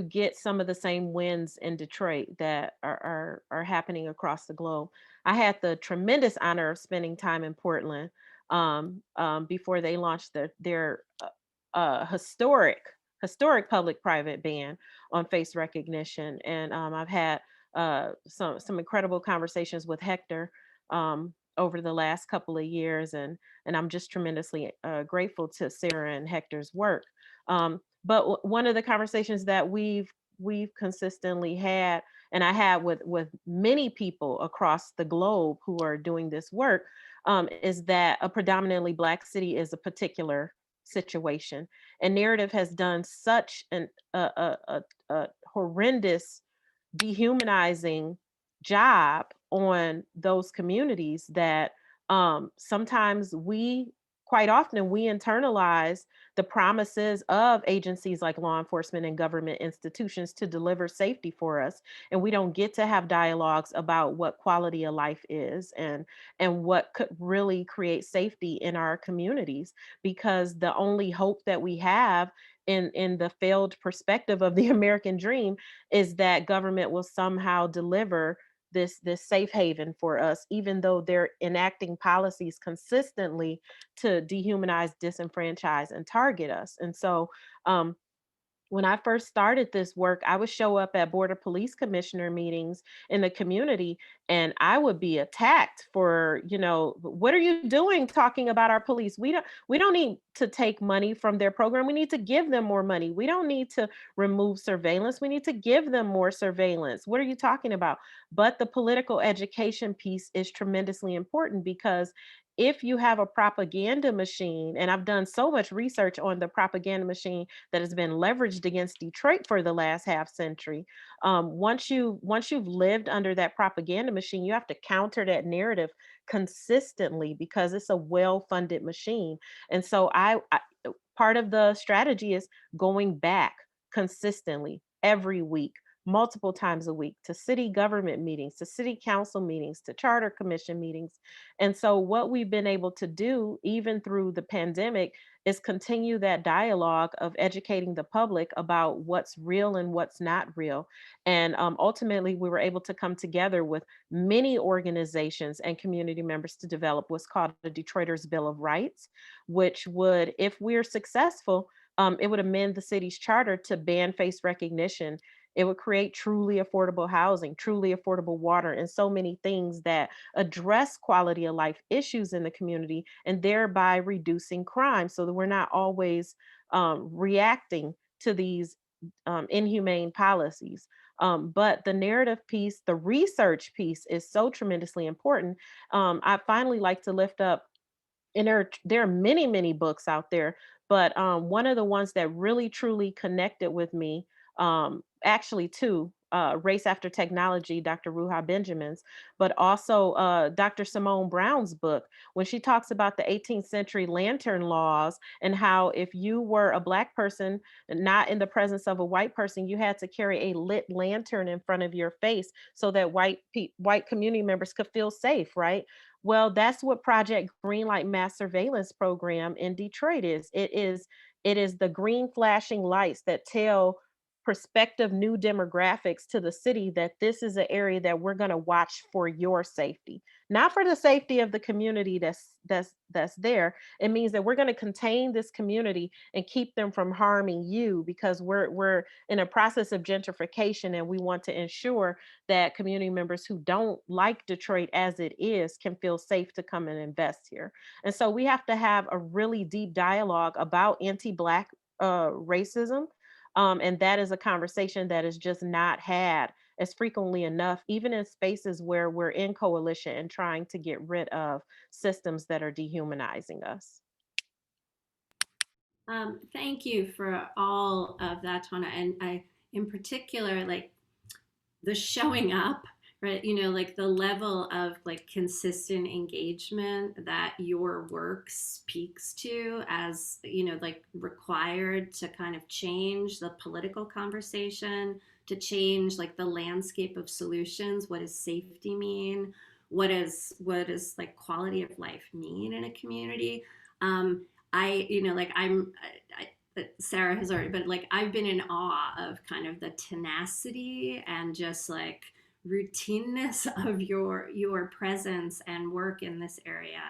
get some of the same wins in Detroit that are happening across the globe. I had the tremendous honor of spending time in Portland before they launched their historic public-private ban on face recognition, and I've had some incredible conversations with Hector over the last couple of years, and I'm just tremendously grateful to Sarah and Hector's work. But one of the conversations that we've consistently had, and I had with many people across the globe who are doing this work, is that a predominantly Black city is a particular situation, and narrative has done such a horrendous, dehumanizing job on those communities that sometimes quite often we internalize the promises of agencies like law enforcement and government institutions to deliver safety for us, and we don't get to have dialogues about what quality of life is and what could really create safety in our communities, because the only hope that we have in the failed perspective of the American dream is that government will somehow deliver this safe haven for us, even though they're enacting policies consistently to dehumanize, disenfranchise, and target us. And so when I first started this work, I would show up at Border Police Commissioner meetings in the community, and I would be attacked for, what are you doing talking about our police? We don't need to take money from their program. We need to give them more money. We don't need to remove surveillance. We need to give them more surveillance. What are you talking about? But the political education piece is tremendously important, because if you have a propaganda machine, and I've done so much research on the propaganda machine that has been leveraged against Detroit for the last half century, once you've lived under that propaganda machine, you have to counter that narrative consistently, because it's a well-funded machine. And so I part of the strategy is going back consistently every week, multiple times a week, to city government meetings, to city council meetings, to charter commission meetings. And so what we've been able to do, even through the pandemic, is continue that dialogue of educating the public about what's real and what's not real. And ultimately, we were able to come together with many organizations and community members to develop what's called the Detroiters Bill of Rights, which would, if we're successful, it would amend the city's charter to ban face recognition. It would create truly affordable housing, truly affordable water, and so many things that address quality of life issues in the community, and thereby reducing crime so that we're not always reacting to these inhumane policies. But the narrative piece, the research piece is so tremendously important. I finally like to lift up, and there are many, many books out there, but one of the ones that really truly connected with me, actually two, Race After Technology, Dr. Ruha Benjamin's, but also Dr. Simone Brown's book, when she talks about the 18th century lantern laws and how if you were a Black person not in the presence of a white person, you had to carry a lit lantern in front of your face so that white community members could feel safe, right? Well, that's what Project Greenlight Mass Surveillance Program in Detroit is. It is the green flashing lights that tell prospective new demographics to the city that this is an area that we're going to watch for your safety, not for the safety of the community that's there. It means that we're going to contain this community and keep them from harming you, because we're in a process of gentrification, and we want to ensure that community members who don't like Detroit as it is can feel safe to come and invest here. And so we have to have a really deep dialogue about anti-Black racism. And that is a conversation that is just not had as frequently enough, even in spaces where we're in coalition and trying to get rid of systems that are dehumanizing us. Thank you for all of that, Tawana. And I, in particular, like the showing up, right? You know, like the level of like consistent engagement that your work speaks to as, you know, like required to kind of change the political conversation, to change like the landscape of solutions. What does safety mean? What is like quality of life mean in a community? You know, like Sarah has already, but like I've been in awe of kind of the tenacity and just like routineness of your presence and work in this area.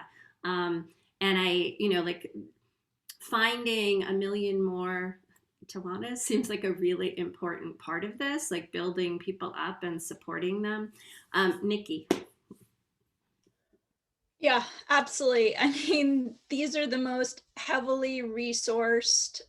And I, you know, like finding a million more Tawanas seems like a really important part of this, like building people up and supporting them. Nikki. Yeah, absolutely. I mean, these are the most heavily resourced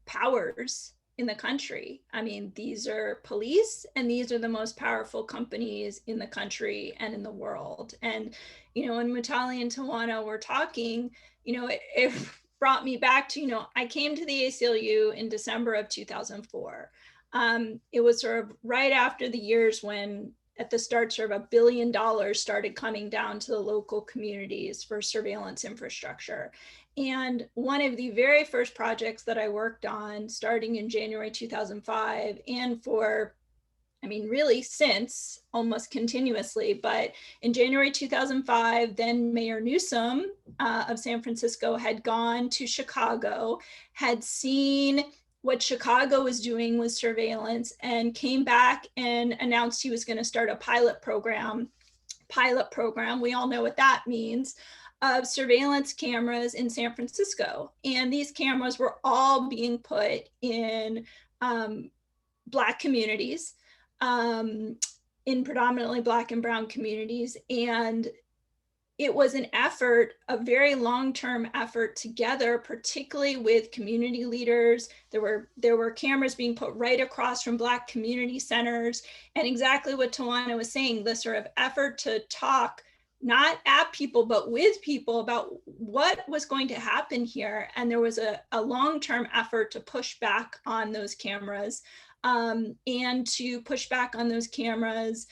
powers in the country. I mean, these are police, and these are the most powerful companies in the country and in the world. And, you know, when Mutale and Tawana were talking, you know, it brought me back to, you know, I came to the ACLU in December of 2004. It was sort of right after the years when at the start, sort of $1 billion started coming down to the local communities for surveillance infrastructure. And one of the very first projects that I worked on starting in January 2005, and for, I mean, really since almost continuously, but in January 2005, then Mayor Newsom of San Francisco had gone to Chicago, had seen what Chicago was doing with surveillance, and came back and announced he was going to start a pilot program. We all know what that means, of surveillance cameras in San Francisco. And these cameras were all being put in Black communities, in predominantly Black and Brown communities. And it was an effort, a very long-term effort together, particularly with community leaders. There were cameras being put right across from Black community centers. And exactly what Tawana was saying, the sort of effort to talk, not at people, but with people about what was going to happen here. And there was a long-term effort to push back on those cameras, and to push back on those cameras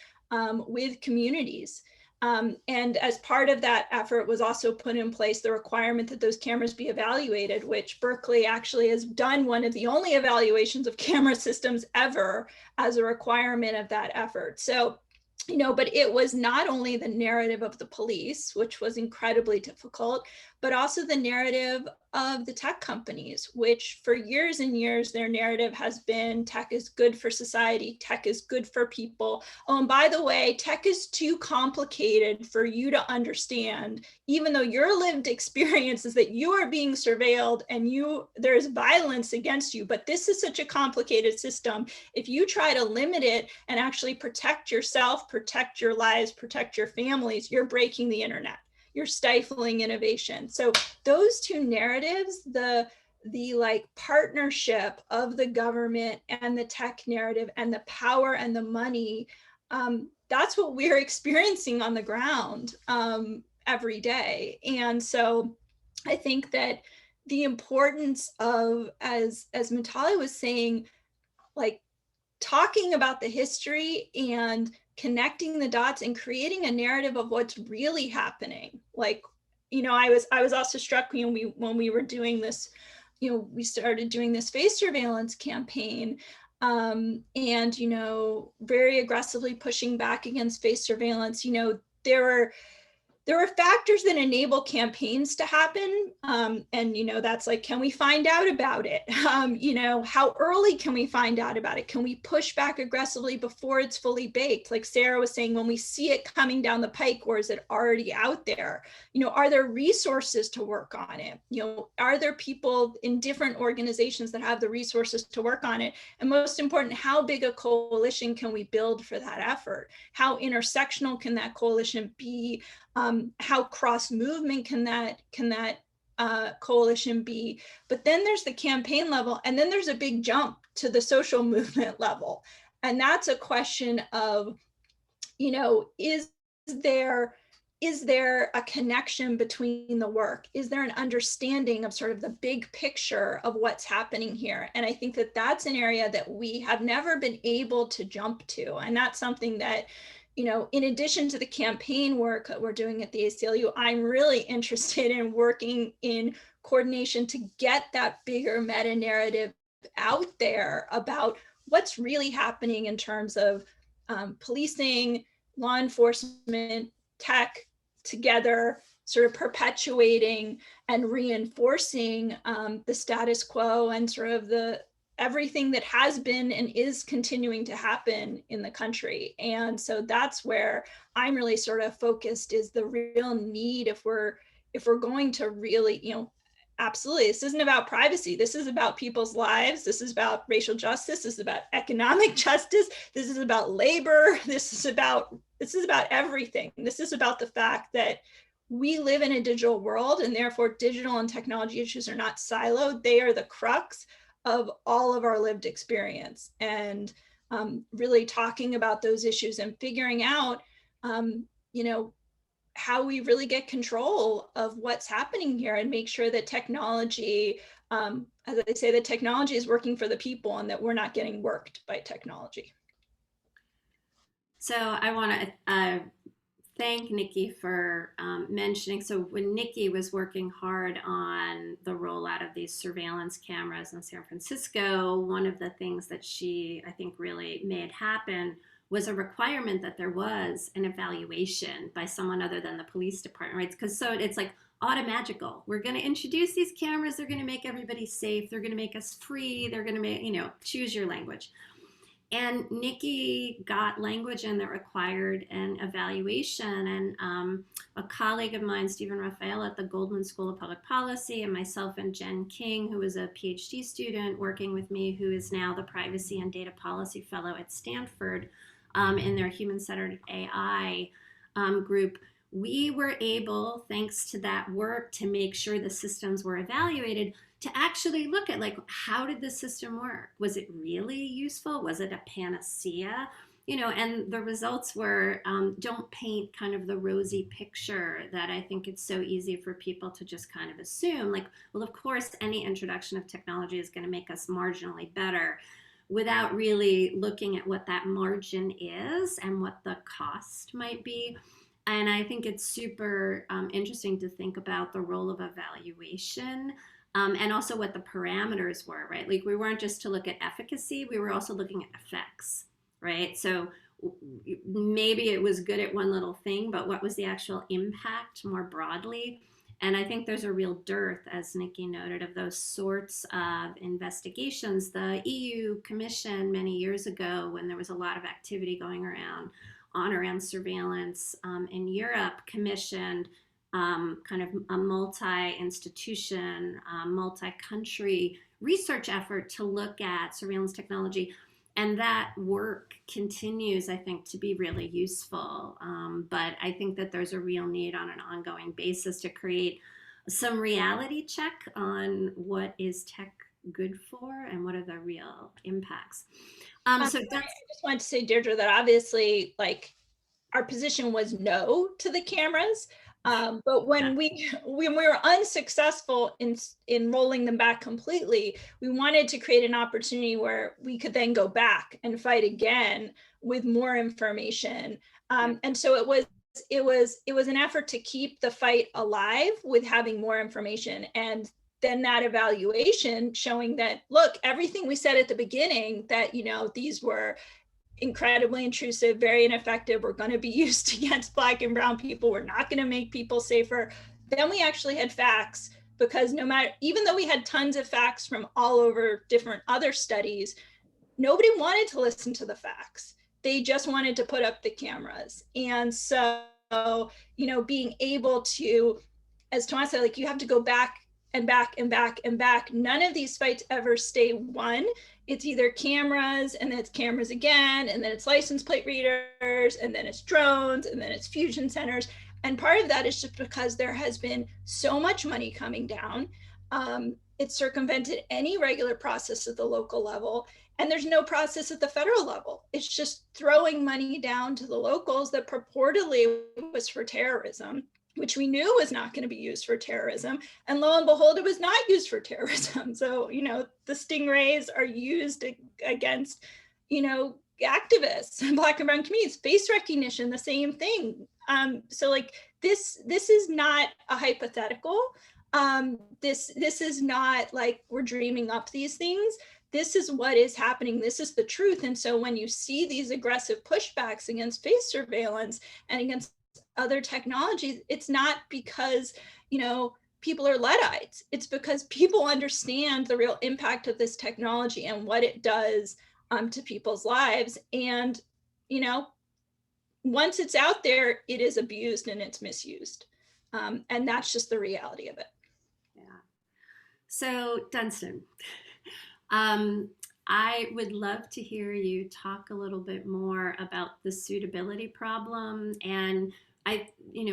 with communities. And as part of that effort was also put in place the requirement that those cameras be evaluated, which Berkeley actually has done one of the only evaluations of camera systems ever as a requirement of that effort. So, you know, but it was not only the narrative of the police, which was incredibly difficult, but also the narrative of the tech companies, which for years and years, their narrative has been tech is good for society, tech is good for people. Oh, and by the way, tech is too complicated for you to understand, even though your lived experience is that you are being surveilled and there's violence against you, but this is such a complicated system. If you try to limit it and actually protect yourself, protect your lives, protect your families, you're breaking the internet. You're stifling innovation. So those two narratives, the like partnership of the government and the tech narrative and the power and the money, that's what we're experiencing on the ground every day. And so I think that the importance of, as Mutale was saying, like talking about the history and connecting the dots and creating a narrative of what's really happening. Like, you know, I was also struck when we were doing this, you know, we started doing this face surveillance campaign, and, you know, very aggressively pushing back against face surveillance. You know, there are factors that enable campaigns to happen. And, you know, that's like, can we find out about it? You know, how early can we find out about it? Can we push back aggressively before it's fully baked? Like Sarah was saying, when we see it coming down the pike, or is it already out there? You know, are there resources to work on it? You know, are there people in different organizations that have the resources to work on it? And most important, how big a coalition can we build for that effort? How intersectional can that coalition be? How cross movement can that coalition be? But then there's the campaign level, and then there's a big jump to the social movement level. And that's a question of, you know, is there a connection between the work? Is there an understanding of sort of the big picture of what's happening here? And I think that that's an area that we have never been able to jump to. And that's something that, you know, in addition to the campaign work that we're doing at the ACLU, I'm really interested in working in coordination to get that bigger meta narrative out there about what's really happening in terms of policing, law enforcement, tech together, sort of perpetuating and reinforcing the status quo and sort of everything that has been and is continuing to happen in the country. And so that's where I'm really sort of focused, is the real need if we're going to really, you know, absolutely, this isn't about privacy. This is about people's lives. This is about racial justice. This is about economic justice. This is about labor. This is about everything. This is about the fact that we live in a digital world, and therefore digital and technology issues are not siloed. They are the crux of all of our lived experience, and really talking about those issues and figuring out, you know, how we really get control of what's happening here and make sure that technology, as I say, that technology is working for the people and that we're not getting worked by technology. So I want to thank Nikki for mentioning. So when Nikki was working hard on the rollout of these surveillance cameras in San Francisco, one of the things that she, I think, really made happen was a requirement that there was an evaluation by someone other than the police department, right? Because so it's like automagical. We're going to introduce these cameras. They're going to make everybody safe. They're going to make us free. They're going to make, you know, choose your language. And Nikki got language in that required an evaluation. And a colleague of mine, Stephen Raphael at the Goldman School of Public Policy, and myself and Jen King, who was a PhD student working with me, who is now the Privacy and Data Policy Fellow at Stanford, in their human-centered AI group, we were able, thanks to that work, to make sure the systems were evaluated, to actually look at, like, how did the system work? Was it really useful? Was it a panacea? You know, and the results were, don't paint kind of the rosy picture that I think it's so easy for people to just kind of assume. Like, well, of course, any introduction of technology is going to make us marginally better, without really looking at what that margin is and what the cost might be. And I think it's super interesting to think about the role of evaluation, and also what the parameters were, right? Like, we weren't just to look at efficacy, we were also looking at effects, right? So maybe it was good at one little thing, but what was the actual impact more broadly? And I think there's a real dearth, as Nikki noted, of those sorts of investigations. The EU Commission many years ago, when there was a lot of activity going around surveillance in Europe, commissioned kind of a multi-institution, multi-country research effort to look at surveillance technology. And that work continues, I think, to be really useful. But I think that there's a real need on an ongoing basis to create some reality check on what is tech good for and what are the real impacts. So I just wanted to say, Deirdre, that obviously, like, our position was no to the cameras. But when we were unsuccessful in rolling them back completely, we wanted to create an opportunity where we could then go back and fight again with more information. And so it was an effort to keep the fight alive with having more information, and then that evaluation showing that, look, everything we said at the beginning, that, you know, these were incredibly intrusive, very ineffective, we're going to be used against Black and brown people, we're not going to make people safer. Then we actually had facts, because no matter, even though we had tons of facts from all over different other studies, nobody wanted to listen to the facts. They just wanted to put up the cameras. And so, you know, being able to, as Tawana said, like, you have to go back and back and back and back. None of these fights ever stay won. It's either cameras, and then it's cameras again, and then it's license plate readers, and then it's drones, and then it's fusion centers. And part of that is just because there has been so much money coming down. It's circumvented any regular process at the local level, and there's no process at the federal level. It's just throwing money down to the locals that purportedly was for terrorism, which we knew was not going to be used for terrorism. And lo and behold, it was not used for terrorism. So, you know, the stingrays are used against, you know, activists and Black and brown communities. Face recognition, the same thing. So like this is not a hypothetical. This is not like we're dreaming up these things. This is what is happening. This is the truth. And so when you see these aggressive pushbacks against face surveillance and against other technologies, it's not because, you know, people are Luddites. It's because people understand the real impact of this technology and what it does to people's lives. And, you know, once it's out there, it is abused and it's misused. And that's just the reality of it. Yeah. So Dunstan, I would love to hear you talk a little bit more about the suitability problem. And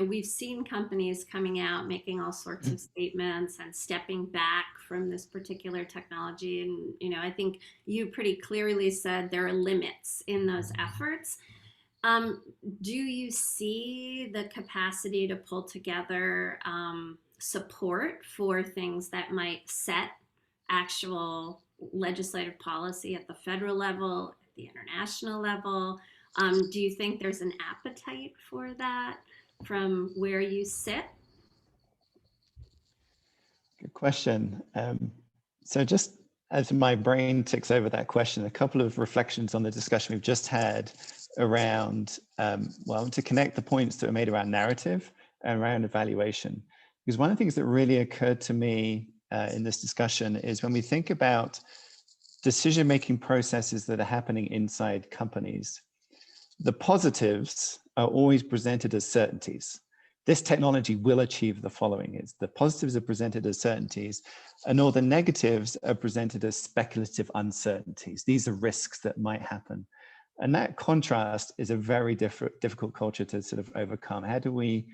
we've seen companies coming out making all sorts of statements and stepping back from this particular technology. And, you know, I think you pretty clearly said there are limits in those efforts. Do you see the capacity to pull together support for things that might set actual legislative policy at the federal level, at the international level? Do you think there's an appetite for that from where you sit? Good question. So just as my brain ticks over that question, a couple of reflections on the discussion we've just had around, to connect the points that were made around narrative and around evaluation. Because one of the things that really occurred to me in this discussion is when we think about decision-making processes that are happening inside companies, the positives are always presented as certainties. This technology will achieve the following. The positives are presented as certainties, and all the negatives are presented as speculative uncertainties. These are risks that might happen. And that contrast is a very difficult culture to sort of overcome. How do we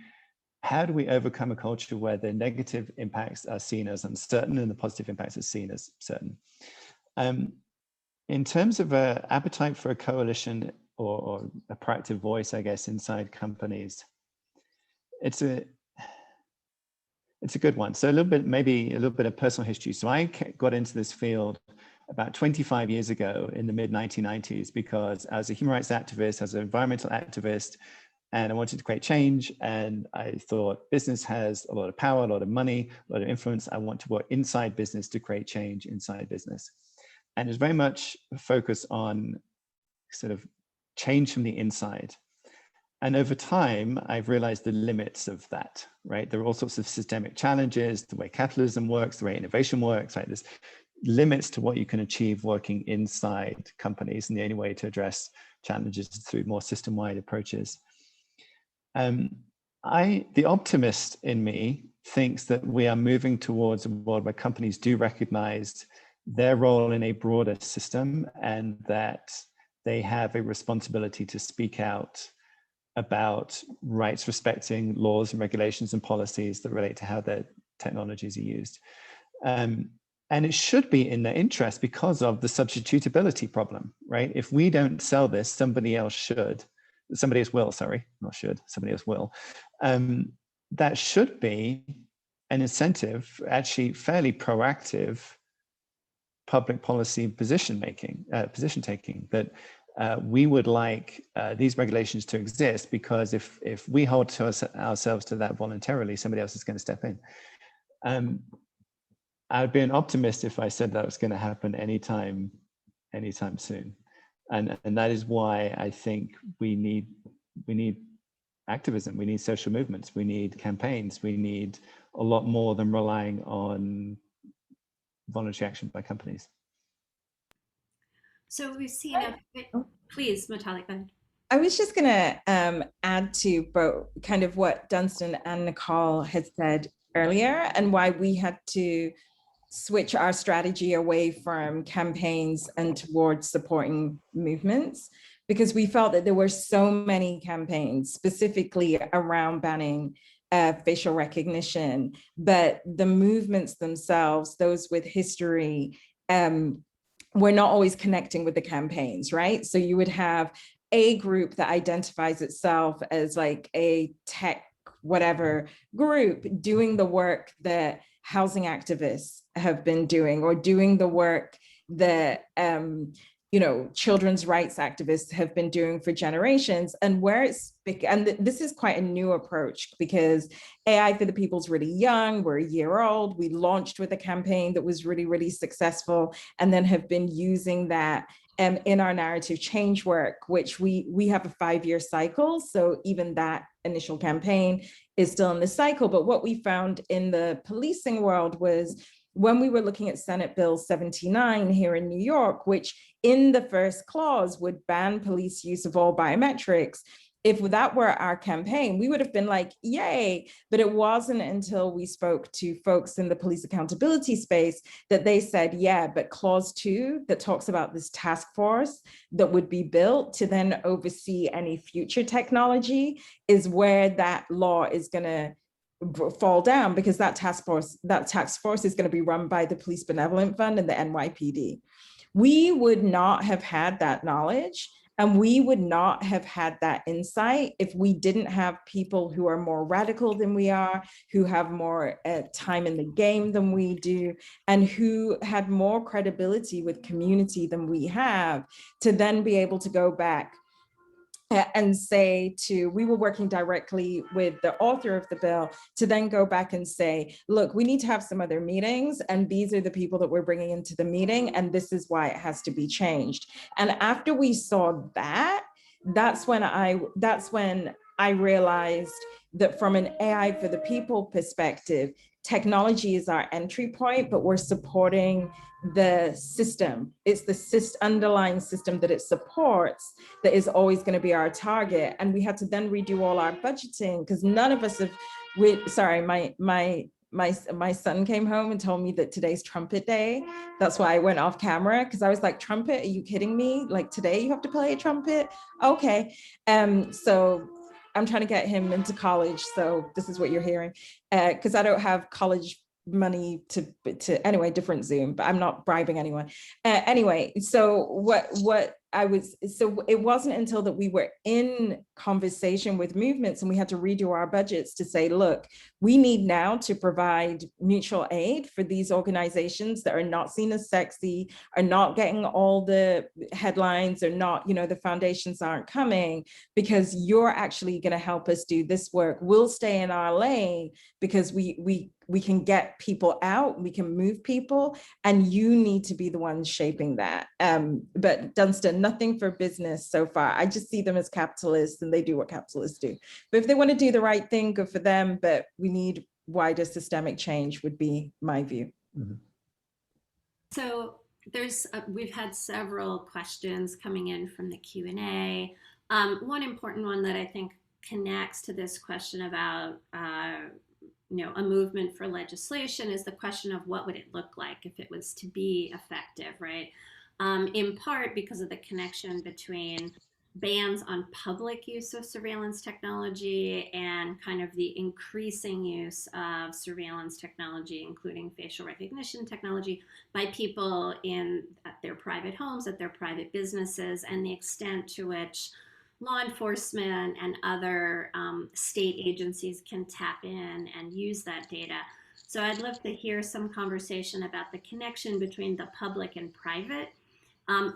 overcome a culture where the negative impacts are seen as uncertain and the positive impacts are seen as certain? In terms of an appetite for a coalition or a proactive voice, I guess, inside companies, it's a good one. So maybe a little bit of personal history. So I got into this field about 25 years ago in the mid 1990s because I was a human rights activist, I was an environmental activist, and I wanted to create change. And I thought business has a lot of power, a lot of money, a lot of influence. I want to work inside business to create change inside business. And it's very much focused on sort of change from the inside. And over time, I've realized the limits of that, right? There are all sorts of systemic challenges, the way capitalism works, the way innovation works, right? There's limits to what you can achieve working inside companies, and the only way to address challenges is through more system-wide approaches. The optimist in me thinks that we are moving towards a world where companies do recognize their role in a broader system, and that they have a responsibility to speak out about rights respecting laws and regulations and policies that relate to how their technologies are used. And it should be in their interest because of the substitutability problem, right? If we don't sell this, somebody else should. Somebody else will, sorry, not should, somebody else will. That should be an incentive, actually fairly proactive public policy position taking, that we would like these regulations to exist, because if we hold to ourselves to that voluntarily, somebody else is going to step in. I'd be an optimist if I said that was going to happen anytime soon, and that is why I think we need activism, we need social movements, we need campaigns, we need a lot more than relying on voluntary action by companies. So we've seen please, Mutale, go ahead. I was just going to add to both kind of what Dunstan and Nicole had said earlier, and why we had to switch our strategy away from campaigns and towards supporting movements, because we felt that there were so many campaigns specifically around banning facial recognition, but the movements themselves, those with history, we're not always connecting with the campaigns, right? So you would have a group that identifies itself as like a tech whatever group doing the work that housing activists have been doing, or doing the work that children's rights activists have been doing for generations. And where this is quite a new approach, because AI for the People is really young. We're a year old. We launched with a campaign that was really, really successful, and then have been using that in our narrative change work, which we have a 5-year cycle. So even that initial campaign is still in the cycle. But what we found in the policing world was, when we were looking at Senate Bill 79 here in New York, which in the first clause would ban police use of all biometrics, if that were our campaign, we would have been like, yay. But it wasn't until we spoke to folks in the police accountability space that they said, yeah, but clause 2 that talks about this task force that would be built to then oversee any future technology is where that law is going to fall down, because that task force is going to be run by the Police Benevolent Fund and the NYPD. We would not have had that knowledge, and we would not have had that insight if we didn't have people who are more radical than we are, who have more time in the game than we do, and who had more credibility with community than we have, to then be able to go back and say we were working directly with the author of the bill to then go back and say, look, we need to have some other meetings, and these are the people that we're bringing into the meeting, and this is why it has to be changed. And after we saw that, that's when I realized that from an AI for the People perspective, technology is our entry point, but we're supporting the system. It's the underlying system that it supports that is always going to be our target. And we had to then redo all our budgeting, because none of us have, my son came home and told me that today's trumpet day. That's why I went off camera, because I was like, trumpet, are you kidding me? Like, today you have to play a trumpet? Okay. So I'm trying to get him into college. So this is what you're hearing, because I don't have college money to anyway, different Zoom, but I'm not bribing anyone. Anyway, so so it wasn't until that we were in conversation with movements and we had to redo our budgets to say, look, we need now to provide mutual aid for these organizations that are not seen as sexy, are not getting all the headlines, or not, the foundations aren't coming, because you're actually going to help us do this work. We'll stay in our lane because we can get people out, we can move people, and you need to be the ones shaping that. But Dunstan, nothing for business so far. I just see them as capitalists and they do what capitalists do. But if they want to do the right thing, good for them. But we need wider systemic change would be my view. Mhm. So we've had several questions coming in from the Q&A. One important one that I think connects to this question about a movement for legislation is the question of what would it look like if it was to be effective, right? In part because of the connection between bans on public use of surveillance technology and kind of the increasing use of surveillance technology, including facial recognition technology, by people at their private homes, at their private businesses, and the extent to which law enforcement and other state agencies can tap in and use that data. So I'd love to hear some conversation about the connection between the public and private,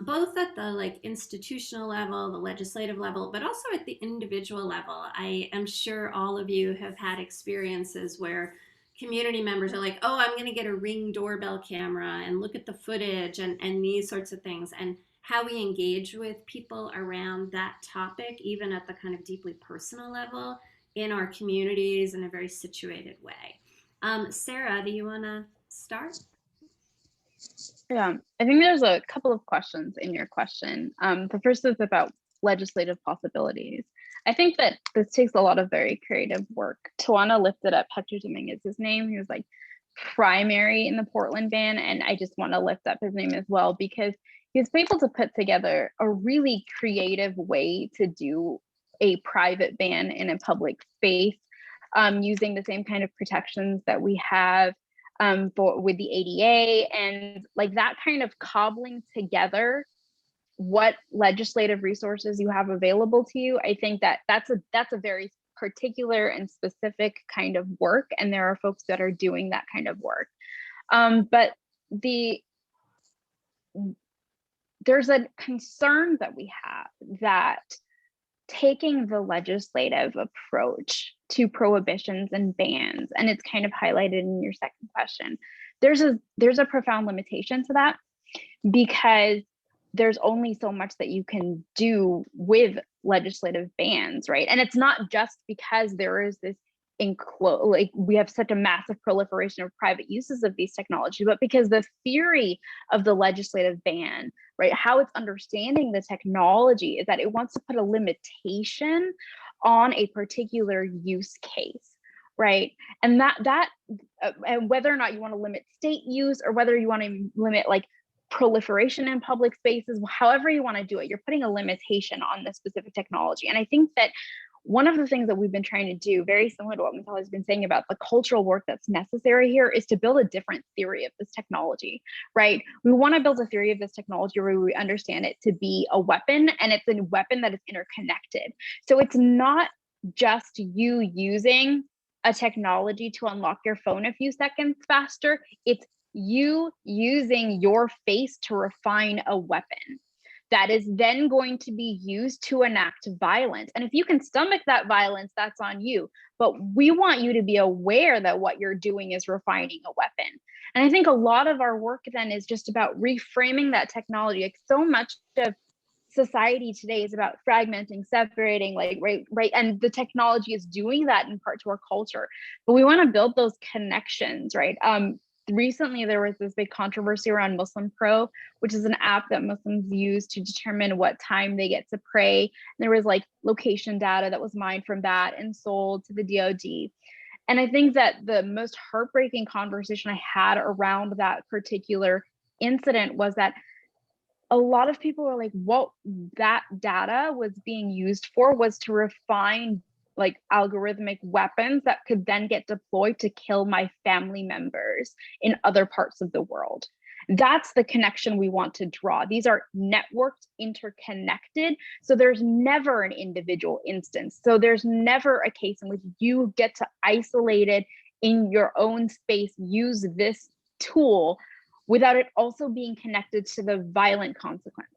both at the institutional level, the legislative level, but also at the individual level. I am sure all of you have had experiences where community members are like, oh, I'm going to get a Ring doorbell camera and look at the footage and these sorts of things. And how we engage with people around that topic, even at the kind of deeply personal level in our communities in a very situated way. Sarah, do you want to start? Yeah, I think there's a couple of questions in your question. The first is about legislative possibilities. I think that this takes a lot of very creative work. Tawana lifted up Hector Dominguez's name. He was like primary in the Portland ban, and I just want to lift up his name as well because he was able to put together a really creative way to do a private ban in a public space, using the same kind of protections that we have with the ADA, and like that kind of cobbling together what legislative resources you have available to you. I think that that's a very particular and specific kind of work, and there are folks that are doing that kind of work. But there's a concern that we have that taking the legislative approach to prohibitions and bans, and it's kind of highlighted in your second question, there's a profound limitation to that because there's only so much that you can do with legislative bans, right? And it's not just because there is this we have such a massive proliferation of private uses of these technologies, but because the theory of the legislative ban, right, how it's understanding the technology is that it wants to put a limitation on a particular use case, right? And and whether or not you want to limit state use or whether you want to limit like proliferation in public spaces, however you want to do it, you're putting a limitation on the specific technology. And I think that one of the things that we've been trying to do, very similar to what Mutale has been saying about the cultural work that's necessary here, is to build a different theory of this technology, right? We want to build a theory of this technology where we understand it to be a weapon, and it's a weapon that is interconnected. So it's not just you using a technology to unlock your phone a few seconds faster, it's you using your face to refine a weapon that is then going to be used to enact violence. And if you can stomach that violence, that's on you. But we want you to be aware that what you're doing is refining a weapon. And I think a lot of our work then is just about reframing that technology. Like so much of society today is about fragmenting, separating, like right. And the technology is doing that in part to our culture. But we want to build those connections, right? Recently, there was this big controversy around Muslim Pro, which is an app that Muslims use to determine what time they get to pray. And there was like location data that was mined from that and sold to the DoD. And I think that the most heartbreaking conversation I had around that particular incident was that a lot of people were like, what that data was being used for was to refine like algorithmic weapons that could then get deployed to kill my family members in other parts of the world. That's the connection we want to draw. These are networked, interconnected. So there's never an individual instance. So there's never a case in which you get to isolate it in your own space, use this tool without it also being connected to the violent consequences.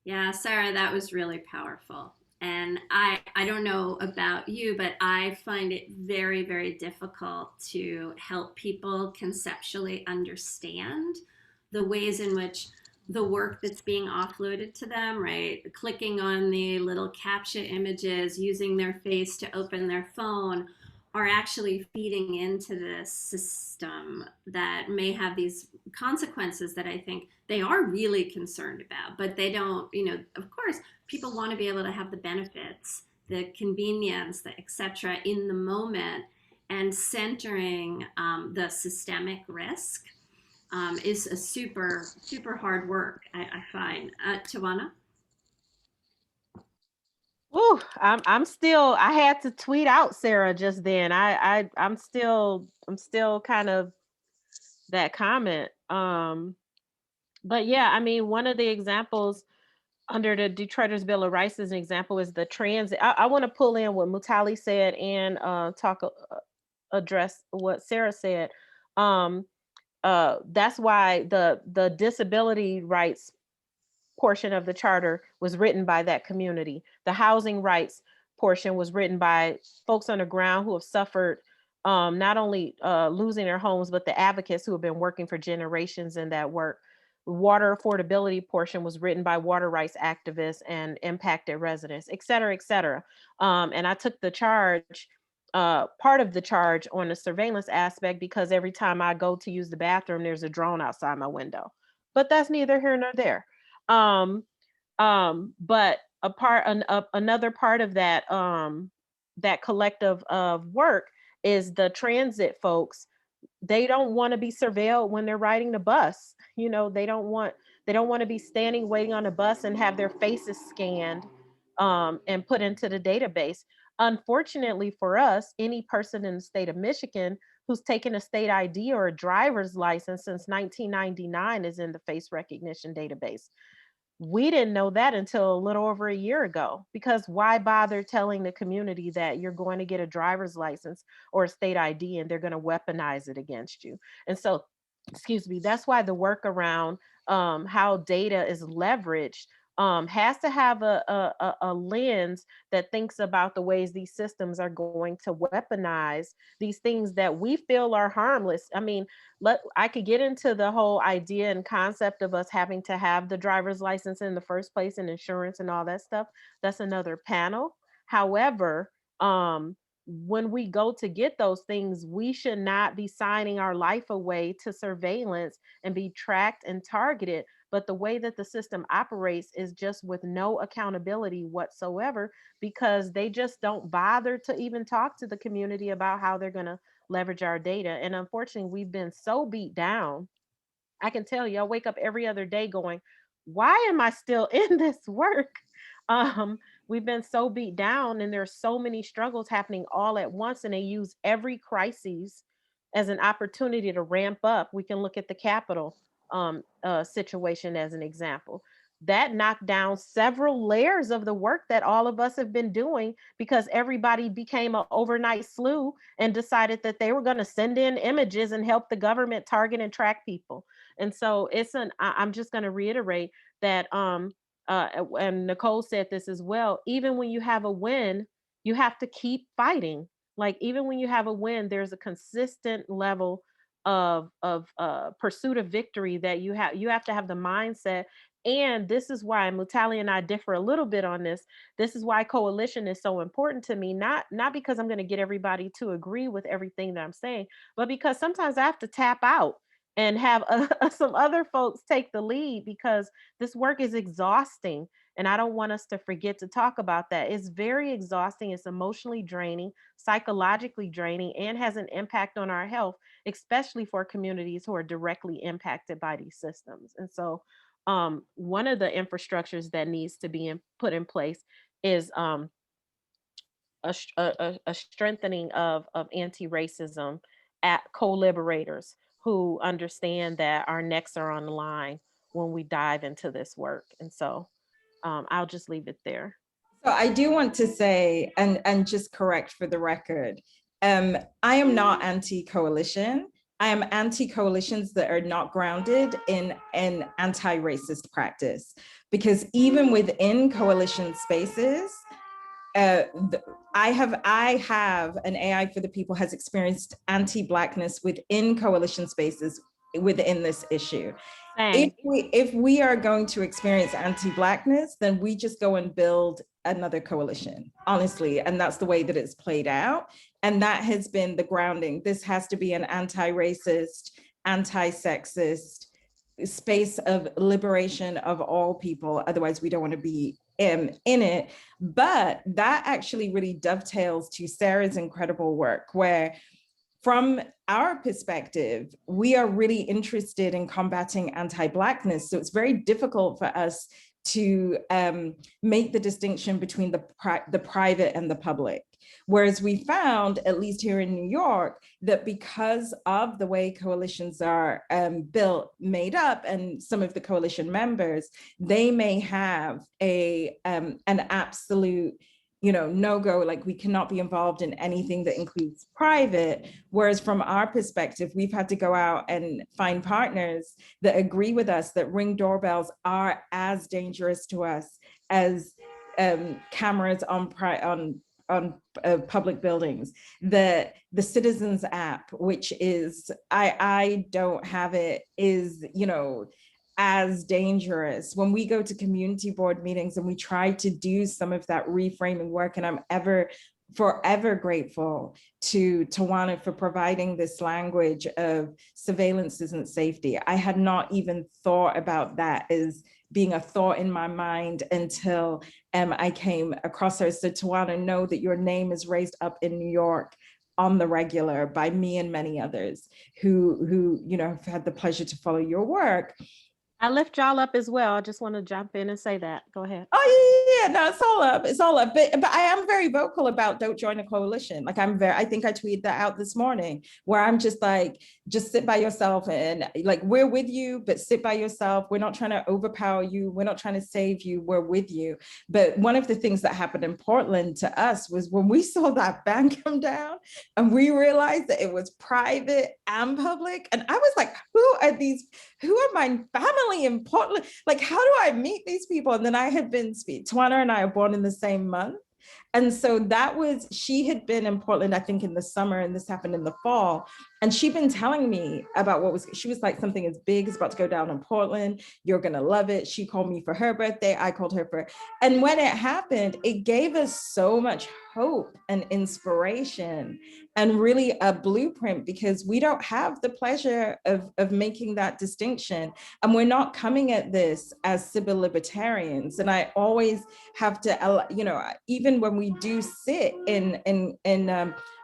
Yeah, Sarah, that was really powerful. And I don't know about you, but I find it very, very difficult to help people conceptually understand the ways in which the work that's being offloaded to them, right? Clicking on the little CAPTCHA images, using their face to open their phone, are actually feeding into this system that may have these consequences that I think they are really concerned about, but they don't, of course, people want to be able to have the benefits, the convenience, the et cetera in the moment, and centering the systemic risk is a super, super hard work, I find. Tawana? Ooh, I'm still, I had to tweet out Sarah just then. I'm still kind of that comment. But yeah, I mean, one of the examples under the Detroiters Bill of Rights as an example is the transit. I want to pull in what Mutale said and address what Sarah said. That's why the disability rights portion of the charter was written by that community. The housing rights portion was written by folks on the ground who have suffered not only losing their homes, but the advocates who have been working for generations in that work. Water affordability portion was written by water rights activists and impacted residents, et cetera, et cetera. And I took the charge, part of the charge on the surveillance aspect, because every time I go to use the bathroom, there's a drone outside my window. But that's neither here nor there. But another part of that that collective of work is the transit folks. They don't want to be surveilled when they're riding the bus. They don't want to be standing waiting on a bus and have their faces scanned and put into the database. Unfortunately for us, any person in the state of Michigan who's taken a state ID or a driver's license since 1999 is in the face recognition database. We didn't know that until a little over a year ago, because why bother telling the community that you're going to get a driver's license or a state ID and they're going to weaponize it against you? And so, excuse me, that's why the work around how data is leveraged has to have a lens that thinks about the ways these systems are going to weaponize these things that we feel are harmless. I mean, I could get into the whole idea and concept of us having to have the driver's license in the first place and insurance and all that stuff. That's another panel. However, when we go to get those things, we should not be signing our life away to surveillance and be tracked and targeted. But the way that the system operates is just with no accountability whatsoever, because they just don't bother to even talk to the community about how they're going to leverage our data. And unfortunately, we've been so beat down. I can tell you, I wake up every other day going, why am I still in this work? We've been so beat down, and there's so many struggles happening all at once, and they use every crisis as an opportunity to ramp up. We can look at the Capitol situation as an example. That knocked down several layers of the work that all of us have been doing, because everybody became an overnight slew and decided that they were going to send in images and help the government target and track people. And so I'm just going to reiterate that and Nicole said this as well, even when you have a win, you have to keep fighting. Like, even when you have a win, there's a consistent level of pursuit of victory that you have to have the mindset. And this is why Mutale and I differ a little bit on this. This is why coalition is so important to me, not because I'm going to get everybody to agree with everything that I'm saying, but because sometimes I have to tap out and have some other folks take the lead, because this work is exhausting. And I don't want us to forget to talk about that. It's very exhausting. It's emotionally draining, psychologically draining, and has an impact on our health, especially for communities who are directly impacted by these systems. And so one of the infrastructures that needs to be put in place is a strengthening of anti-racism at co-liberators who understand that our necks are on the line when we dive into this work. And so I'll just leave it there. So I do want to say, and just correct for the record, I am not anti-coalition. I am anti-coalitions that are not grounded in an anti-racist practice, because even within coalition spaces, I have an AI for the People has experienced anti-Blackness within coalition spaces within this issue. Same. If we are going to experience anti-Blackness, then we just go and build another coalition, honestly. And that's the way that it's played out. And that has been the grounding. This has to be an anti-racist, anti-sexist space of liberation of all people. Otherwise, we don't want to be in it. But that actually really dovetails to Sarah's incredible work, where from our perspective, we are really interested in combating anti-Blackness. So it's very difficult for us to make the distinction between the private and the public. Whereas we found, at least here in New York, that because of the way coalitions are made up, and some of the coalition members, they may have an absolute no-go, like we cannot be involved in anything that includes private. Whereas from our perspective, we've had to go out and find partners that agree with us that Ring doorbells are as dangerous to us as cameras on public buildings. The Citizens app, which is, I don't have it, is, as dangerous. When we go to community board meetings and we try to do some of that reframing work, and I'm forever grateful to Tawana for providing this language of surveillance isn't safety. I had not even thought about that as being a thought in my mind until I came across her. So Tawana, know that your name is raised up in New York on the regular by me and many others who have had the pleasure to follow your work. I lift y'all up as well. I just want to jump in and say that. Go ahead. Oh yeah, no, it's all up. But I am very vocal about don't join a coalition. Like I think I tweeted that out this morning, where I'm just like, just sit by yourself, and like, we're with you, but sit by yourself. We're not trying to overpower you. We're not trying to save you. We're with you. But one of the things that happened in Portland to us was when we saw that ban come down and we realized that it was private and public. And I was like, who are my family in Portland? Like, how do I meet these people? And then I had been Tawana and I are born in the same month. And so she had been in Portland, I think in the summer, and this happened in the fall. And she'd been telling me about she was like, something as big is about to go down in Portland. You're going to love it. She called me for her birthday. I called her and when it happened, it gave us so much hope and inspiration and really a blueprint, because we don't have the pleasure of making that distinction. And we're not coming at this as civil libertarians. And I always have to, even when we do sit in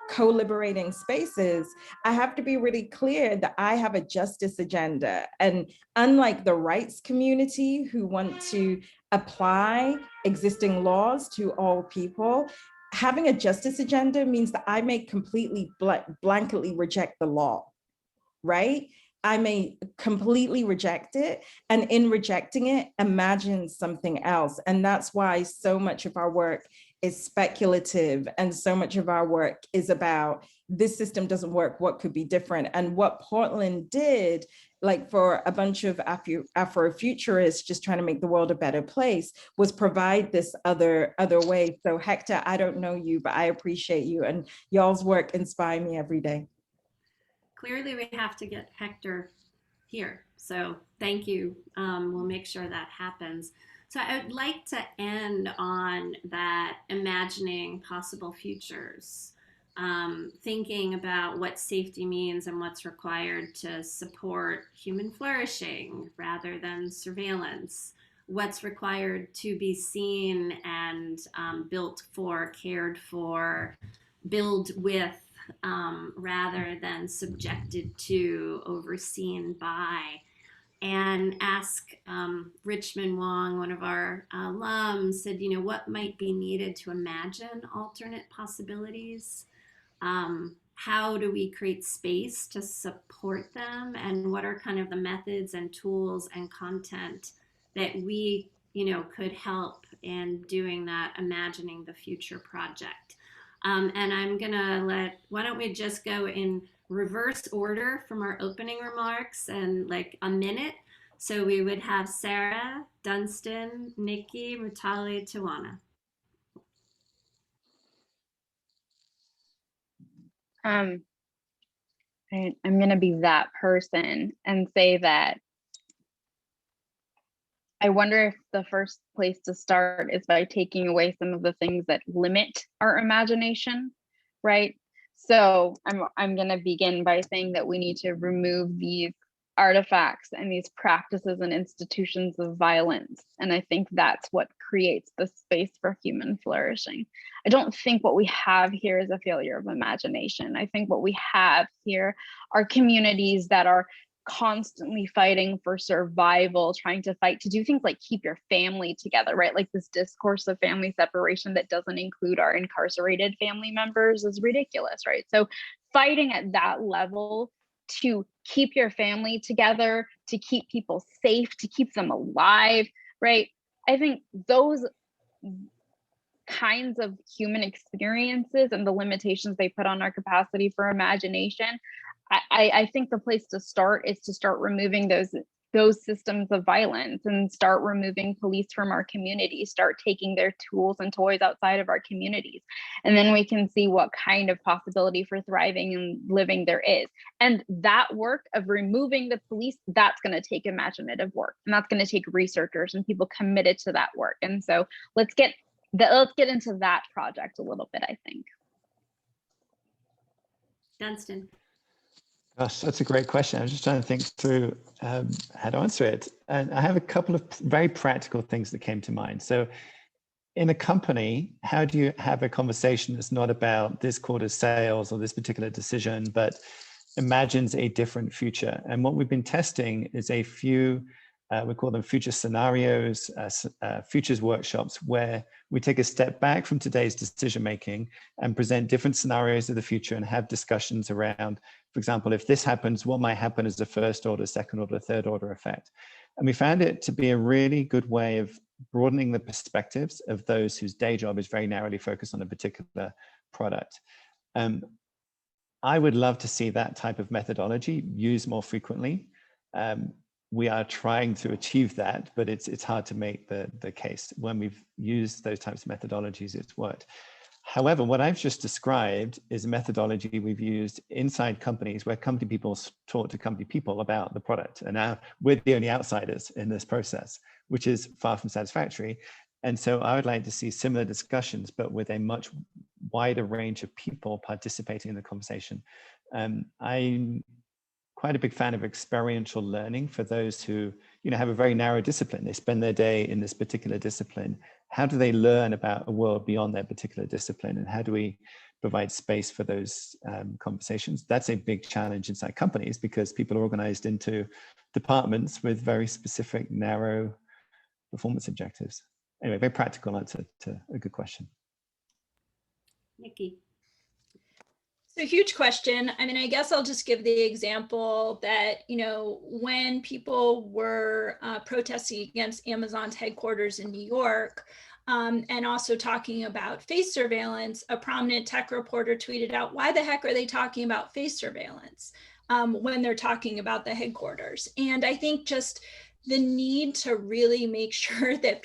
co-liberating spaces, I have to be really clear that I have a justice agenda. And unlike the rights community who want to apply existing laws to all people, having a justice agenda means that I may completely blanketly reject the law, right? I may completely reject it, and in rejecting it, imagine something else. And that's why so much of our work is speculative, and so much of our work is about, this system doesn't work, what could be different? And what Portland did, like for a bunch of Afrofuturists just trying to make the world a better place, was provide this other way. So Hector, I don't know you, but I appreciate you, and y'all's work inspire me every day. Clearly we have to get Hector here. So thank you. We'll make sure that happens. So I would like to end on that imagining possible futures, thinking about what safety means and what's required to support human flourishing rather than surveillance, what's required to be seen and built for, cared for, build with, rather than subjected to, overseen by, and ask Richmond Wong, one of our alums, said, what might be needed to imagine alternate possibilities? How do we create space to support them? And what are kind of the methods and tools and content that we, could help in doing that, imagining the future project? And I'm gonna why don't we just go in reverse order from our opening remarks and like a minute. So we would have Sarah, Dunstan, Nikki, Mutale, Tawana. Right? I'm going to be that person and say that I wonder if the first place to start is by taking away some of the things that limit our imagination, right? So I'm going to begin by saying that we need to remove these artifacts and these practices and institutions of violence. And I think that's what creates the space for human flourishing. I don't think what we have here is a failure of imagination. I think what we have here are communities that are constantly fighting for survival, trying to fight to do things like keep your family together, right? Like this discourse of family separation that doesn't include our incarcerated family members is ridiculous, right? So fighting at that level to keep your family together, to keep people safe, to keep them alive, right? I think those kinds of human experiences and the limitations they put on our capacity for imagination, I think the place to start is to start removing those systems of violence and start removing police from our communities, start taking their tools and toys outside of our communities. And then we can see what kind of possibility for thriving and living there is. And that work of removing the police, that's going to take imaginative work. And that's going to take researchers and people committed to that work. And so let's get into that project a little bit, I think. Dunstan. Gosh, that's a great question. I was just trying to think through how to answer it. And I have a couple of very practical things that came to mind. So in a company, how do you have a conversation that's not about this quarter's sales or this particular decision, but imagines a different future? And what we've been testing is a few, we call them future scenarios, futures workshops, where we take a step back from today's decision-making and present different scenarios of the future and have discussions around, for example, if this happens, what might happen as a first order, second order, third order effect. And we found it to be a really good way of broadening the perspectives of those whose day job is very narrowly focused on a particular product. I would love to see that type of methodology used more frequently. We are trying to achieve that, but it's hard to make the case. When we've used those types of methodologies, it's worked. However, what I've just described is a methodology we've used inside companies where company people talk to company people about the product. And now we're the only outsiders in this process, which is far from satisfactory. And so I would like to see similar discussions, but with a much wider range of people participating in the conversation. I'm quite a big fan of experiential learning for those who, have a very narrow discipline. They spend their day in this particular discipline. How do they learn about a world beyond their particular discipline? And how do we provide space for those conversations? That's a big challenge inside companies because people are organized into departments with very specific, narrow performance objectives. Anyway, very practical answer to a good question. Nikki. It's a huge question. I mean, I guess I'll just give the example that, when people were protesting against Amazon's headquarters in New York, and also talking about face surveillance, a prominent tech reporter tweeted out, why the heck are they talking about face surveillance when they're talking about the headquarters? And I think just the need to really make sure that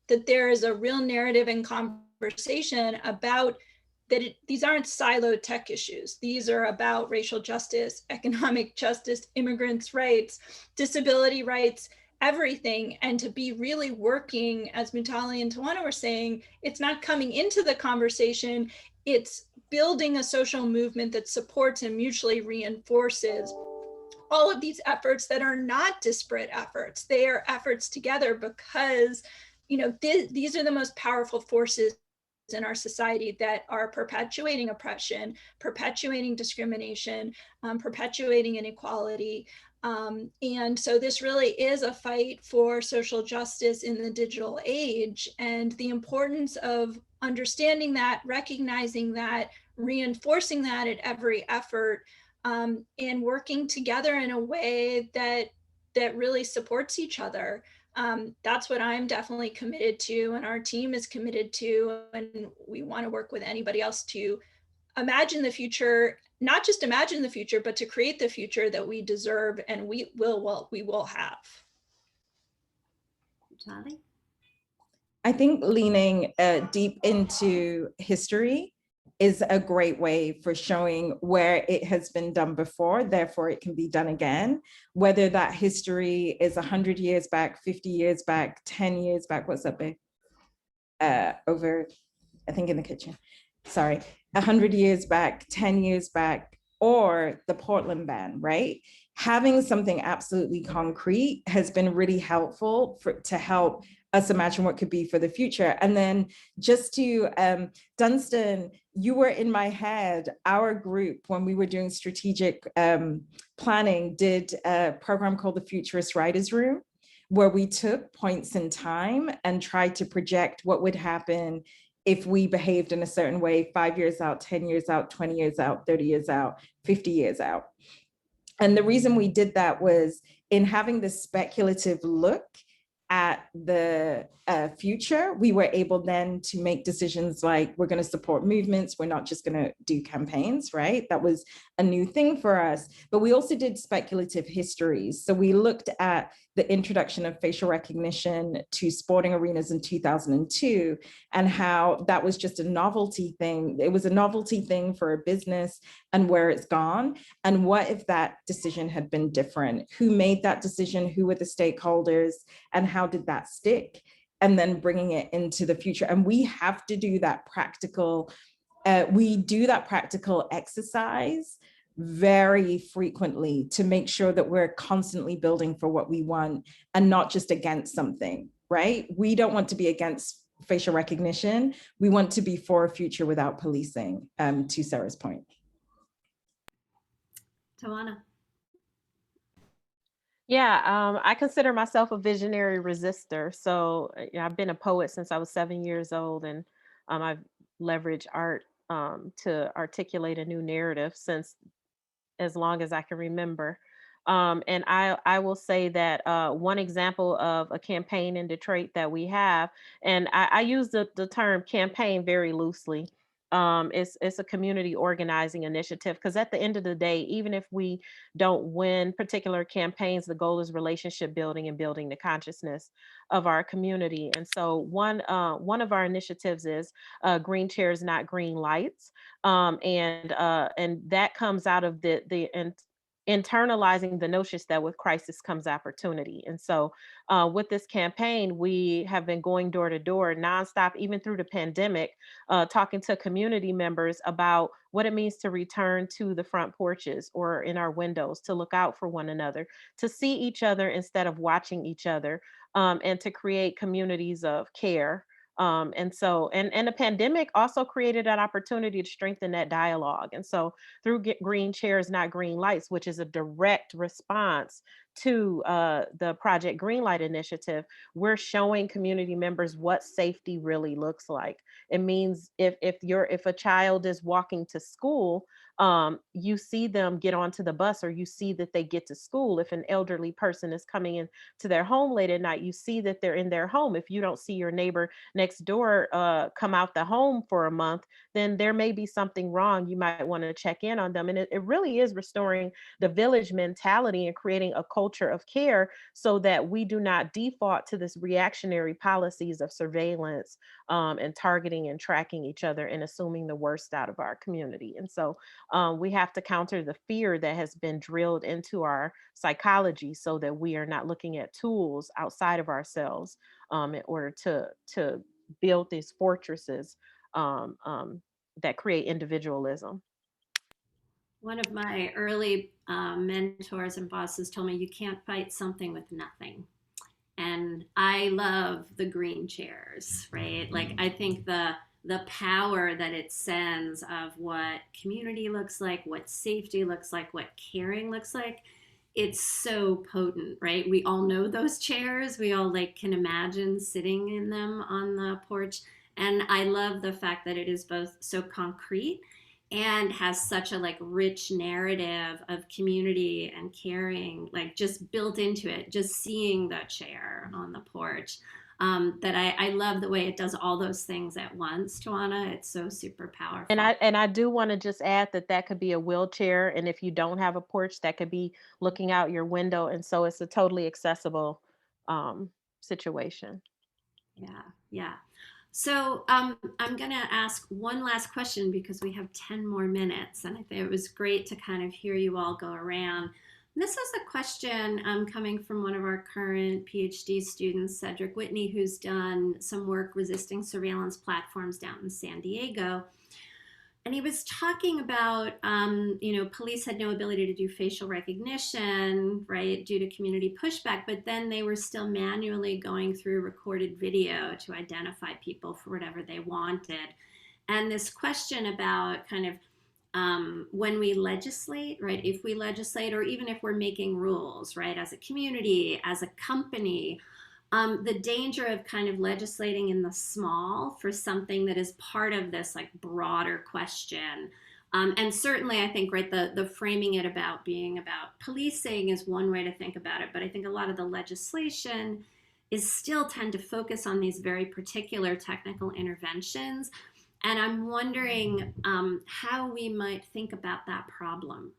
that there is a real narrative and conversation about that these aren't siloed tech issues. These are about racial justice, economic justice, immigrants' rights, disability rights, everything. And to be really working, as Mutale and Tawana were saying, it's not coming into the conversation, it's building a social movement that supports and mutually reinforces all of these efforts that are not disparate efforts. They are efforts together because, these are the most powerful forces in our society that are perpetuating oppression, perpetuating discrimination, perpetuating inequality. And so this really is a fight for social justice in the digital age, and the importance of understanding that, recognizing that, reinforcing that at every effort, and working together in a way that really supports each other. That's what I'm definitely committed to, and our team is committed to, and we want to work with anybody else to imagine the future, not just imagine the future, but to create the future that we deserve and we will have. I think leaning deep into history is a great way for showing where it has been done before, therefore it can be done again, whether that history is 100 years back, 50 years back, 10 years back. What's up, babe? Over, I think in the kitchen, sorry, 100 years back, 10 years back, or the Portland ban, right? Having something absolutely concrete has been really helpful to help us imagine what could be for the future. And then just to, Dunstan, you were in my head. Our group, when we were doing strategic planning, did a program called the Futurist Writers Room, where we took points in time and tried to project what would happen if we behaved in a certain way 5 years out, 10 years out, 20 years out, 30 years out, 50 years out. And the reason we did that was in having this speculative look at the future, we were able then to make decisions like, we're going to support movements, we're not just going to do campaigns, right? That was a new thing for us. But we also did speculative histories. So we looked at the introduction of facial recognition to sporting arenas in 2002, and how that was just a novelty thing. It was a novelty thing for a business, and where it's gone. And what if that decision had been different? Who made that decision? Who were the stakeholders? And how did that stick? And then bringing it into the future. And we have to do that practical, exercise very frequently to make sure that we're constantly building for what we want and not just against something, right? We don't want to be against facial recognition. We want to be for a future without policing, to Sarah's point. Tawana. Yeah, I consider myself a visionary resistor. So I've been a poet since I was 7 years old, and I've leveraged art to articulate a new narrative since as long as I can remember. And I will say that one example of a campaign in Detroit that we have, and I use the term campaign very loosely. It's a community organizing initiative, because at the end of the day, even if we don't win particular campaigns, the goal is relationship building and building the consciousness of our community. And so one of our initiatives is Green Chairs, Not Green Lights, and that comes out of the internalizing the notion that with crisis comes opportunity. And so with this campaign, we have been going door to door nonstop, even through the pandemic, talking to community members about what it means to return to the front porches or in our windows, to look out for one another, to see each other instead of watching each other, and to create communities of care. And the pandemic also created an opportunity to strengthen that dialogue. And so through Green Chairs, Not Green Lights, which is a direct response to the Project Greenlight initiative, we're showing community members what safety really looks like. It means if a child is walking to school, you see them get onto the bus, or you see that they get to school. If an elderly person is coming in to their home late at night, you see that they're in their home. If you don't see your neighbor next door come out the home for a month, then there may be something wrong. You might want to check in on them. And it really is restoring the village mentality and creating a culture of care, so that we do not default to this reactionary policies of surveillance, and targeting and tracking each other and assuming the worst out of our community. And so we have to counter the fear that has been drilled into our psychology, so that we are not looking at tools outside of ourselves in order to build these fortresses that create individualism. One of my early mentors and bosses told me, you can't fight something with nothing. And I love the green chairs, right? Like, I think the power that it sends of what community looks like, what safety looks like, what caring looks like, it's so potent, right? We all know those chairs. We all can imagine sitting in them on the porch. And I love the fact that it is both so concrete and has such a rich narrative of community and caring, just built into it, just seeing the chair on the porch. That I love the way it does all those things at once, Tawana. It's so super powerful. And I do want to just add that could be a wheelchair, and if you don't have a porch, that could be looking out your window. And so it's a totally accessible situation. Yeah. So I'm going to ask one last question because we have 10 more minutes, and I think it was great to kind of hear you all go around. This is a question coming from one of our current PhD students, Cedric Whitney, who's done some work resisting surveillance platforms down in San Diego. And he was talking about, police had no ability to do facial recognition, right, due to community pushback, but then they were still manually going through recorded video to identify people for whatever they wanted. And this question about kind of when we legislate, right, if we legislate, or even if we're making rules, right, as a community, as a company, the danger of kind of legislating in the small for something that is part of this like broader question. And certainly I think, right, the framing it about being about policing is one way to think about it, but I think a lot of the legislation is still tend to focus on these very particular technical interventions. And I'm wondering how we might think about that problem.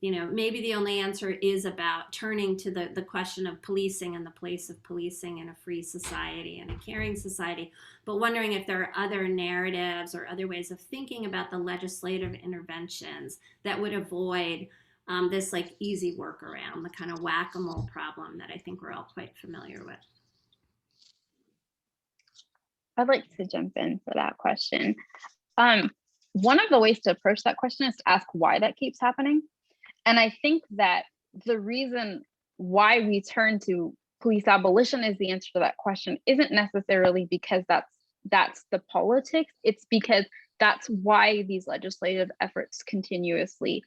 Maybe the only answer is about turning to the question of policing and the place of policing in a free society and a caring society, but wondering if there are other narratives or other ways of thinking about the legislative interventions that would avoid this like easy workaround, the kind of whack-a-mole problem that I think we're all quite familiar with. I'd like to jump in for that question. One of the ways to approach that question is to ask why that keeps happening. And I think that the reason why we turn to police abolition as the answer to that question isn't necessarily because that's the politics. It's because that's why these legislative efforts continuously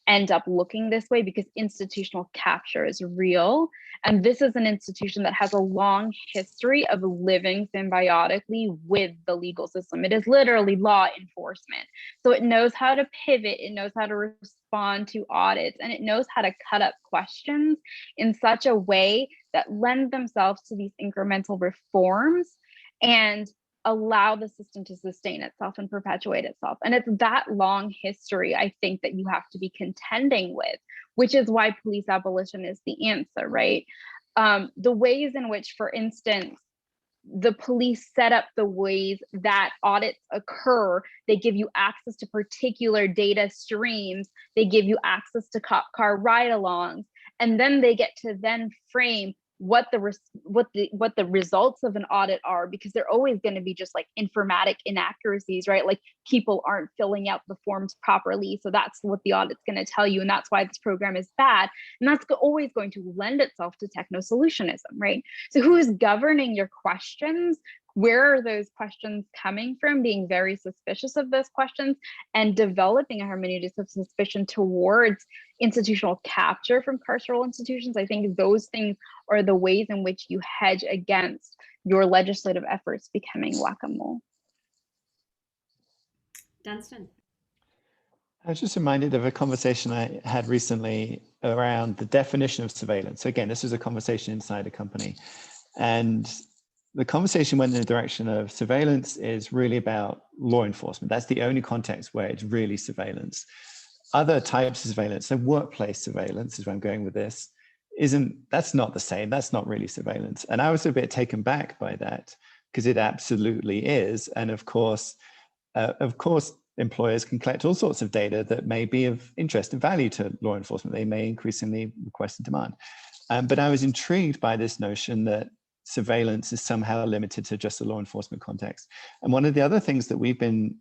end up looking this way, because institutional capture is real. And this is an institution that has a long history of living symbiotically with the legal system. It is literally law enforcement. So it knows how to pivot, it knows how to respond to audits, and it knows how to cut up questions in such a way that lend themselves to these incremental reforms and allow the system to sustain itself and perpetuate itself. And it's that long history, I think, that you have to be contending with, which is why police abolition is the answer, right? The ways in which, for instance, the police set up the ways that audits occur, they give you access to particular data streams, they give you access to cop car ride-alongs, and then they get to then frame what the results of an audit are, because they're always going to be just like informatic inaccuracies, right? Like people aren't filling out the forms properly. So that's what the audit's going to tell you. And that's why this program is bad. And that's always going to lend itself to techno-solutionism, right? So who is governing your questions? Where are those questions coming from? Being very suspicious of those questions and developing a hermeneutics of suspicion towards institutional capture from carceral institutions. I think those things are the ways in which you hedge against your legislative efforts becoming whack-a-mole. Dunstan. I was just reminded of a conversation I had recently around the definition of surveillance. So again, this was a conversation inside a company. And the conversation went in the direction of surveillance is really about law enforcement. That's the only context where it's really surveillance. Other types of surveillance, so workplace surveillance is where I'm going with this, that's not the same. That's not really surveillance. And I was a bit taken back by that because it absolutely is. And of course, employers can collect all sorts of data that may be of interest and value to law enforcement. They may increasingly request and demand. But I was intrigued by this notion that surveillance is somehow limited to just a law enforcement context. And one of the other things that we've been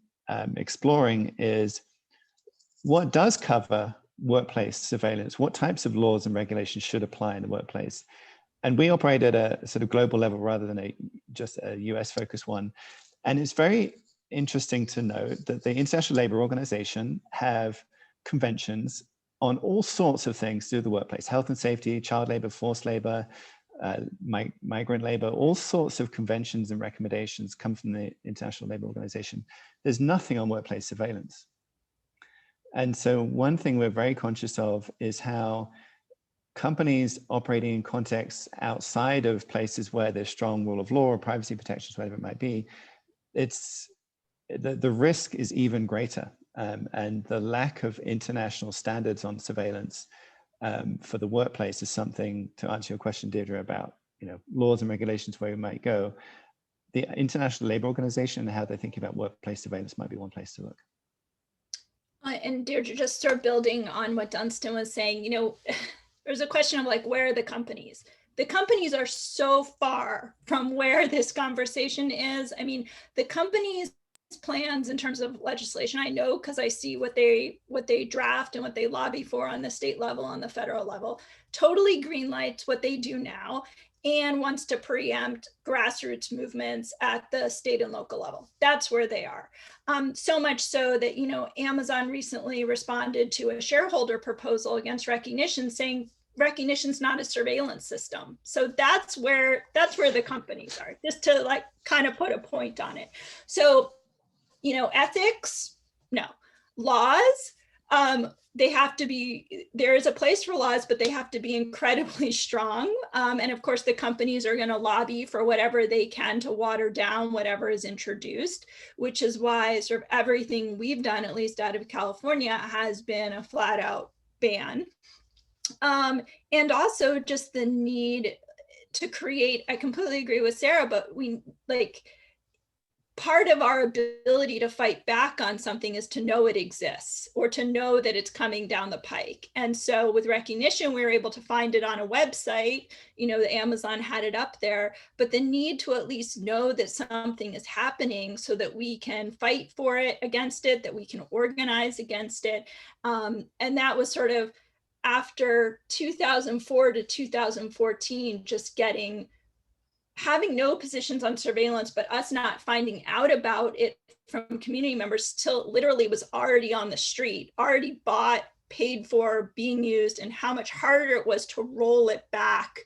exploring is what does cover workplace surveillance? What types of laws and regulations should apply in the workplace? And we operate at a sort of global level rather than just a US focused one. And it's very interesting to note that the International Labour Organization have conventions on all sorts of things to do with the workplace: health and safety, child labor, forced labor, migrant labor. All sorts of conventions and recommendations come from the International Labour Organization. There's nothing on workplace surveillance. And so one thing we're very conscious of is how companies operating in contexts outside of places where there's strong rule of law or privacy protections, whatever it might be, the risk is even greater. And the lack of international standards on surveillance for the workplace is something, to answer your question, Deirdre, about laws and regulations where we might go. the International Labour Organization and how they're thinking about workplace surveillance might be one place to look. And Deirdre, just start building on what Dunstan was saying, you know, there's a question of like, where are the companies? The companies are so far from where this conversation is. I mean, the companies' plans in terms of legislation, I know because I see what they draft and what they lobby for on the state level, on the federal level, totally greenlights what they do now and wants to preempt grassroots movements at the state and local level. That's where they are. So much so that, you know, Amazon recently responded to a shareholder proposal against Recognition saying Recognition's not a surveillance system. So that's where the companies are, just to like kind of put a point on it. So, you know, ethics, no. Laws, they have to be, there is a place for laws, but they have to be incredibly strong. And of course, the companies are going to lobby for whatever they can to water down whatever is introduced, which is why sort of everything we've done, at least out of California, has been a flat out ban. And also just the need to create, I completely agree with Sarah, but we like, part of our ability to fight back on something is to know it exists or to know that it's coming down the pike. And so with Recognition, we were able to find it on a website, you know, the Amazon had it up there, but the need to at least know that something is happening so that we can fight for it, against it, that we can organize against it. And that was sort of after 2004 to 2014, just having no positions on surveillance, but us not finding out about it from community members till literally was already on the street, already bought, paid for, being used, and how much harder it was to roll it back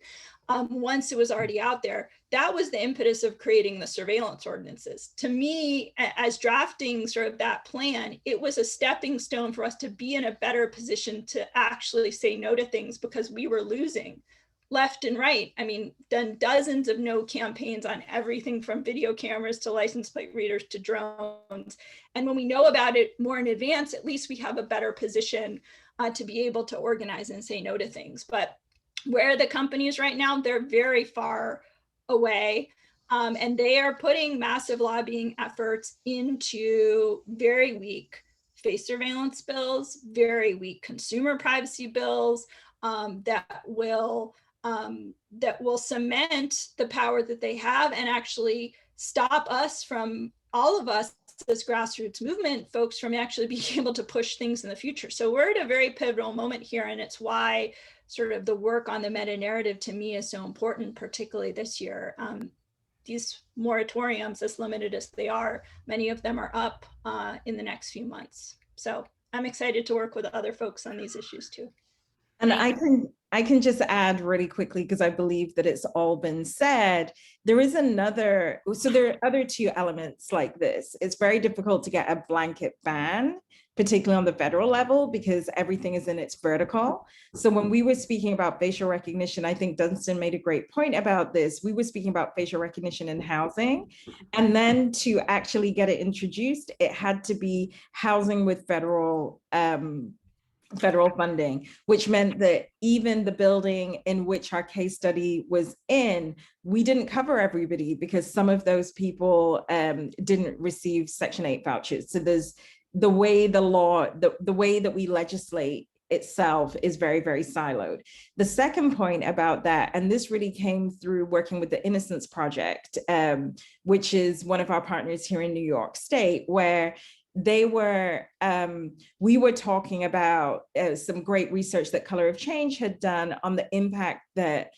once it was already out there. That was the impetus of creating the surveillance ordinances. To me, as drafting sort of that plan, it was a stepping stone for us to be in a better position to actually say no to things because we were losing left and right. I mean, done dozens of no campaigns on everything from video cameras to license plate readers to drones. And when we know about it more in advance, at least we have a better position to be able to organize and say no to things. But where are the companies right now? They're very far away. And they are putting massive lobbying efforts into very weak face surveillance bills, very weak consumer privacy bills that will cement the power that they have and actually stop us from, all of us as grassroots movement folks, from actually being able to push things in the future. So we're at a very pivotal moment here, and it's why sort of the work on the meta narrative to me is so important, particularly this year. These moratoriums, as limited as they are, many of them are up in the next few months. So I'm excited to work with other folks on these issues too. And I can just add really quickly, because I believe that it's all been said. There is another, so there are other two elements like this. It's very difficult to get a blanket ban, particularly on the federal level, because everything is in its vertical. So when we were speaking about facial recognition, I think Dunstan made a great point about this. We were speaking about facial recognition in housing, and then to actually get it introduced, it had to be housing with federal funding, which meant that even the building in which our case study was in, we didn't cover everybody because some of those people didn't receive Section 8 vouchers. So there's the way the law, the way that we legislate itself is very, very siloed. The second point about that, and this really came through working with the Innocence Project, which is one of our partners here in New York State, where they were, we were talking about some great research that Color of Change had done on the impact that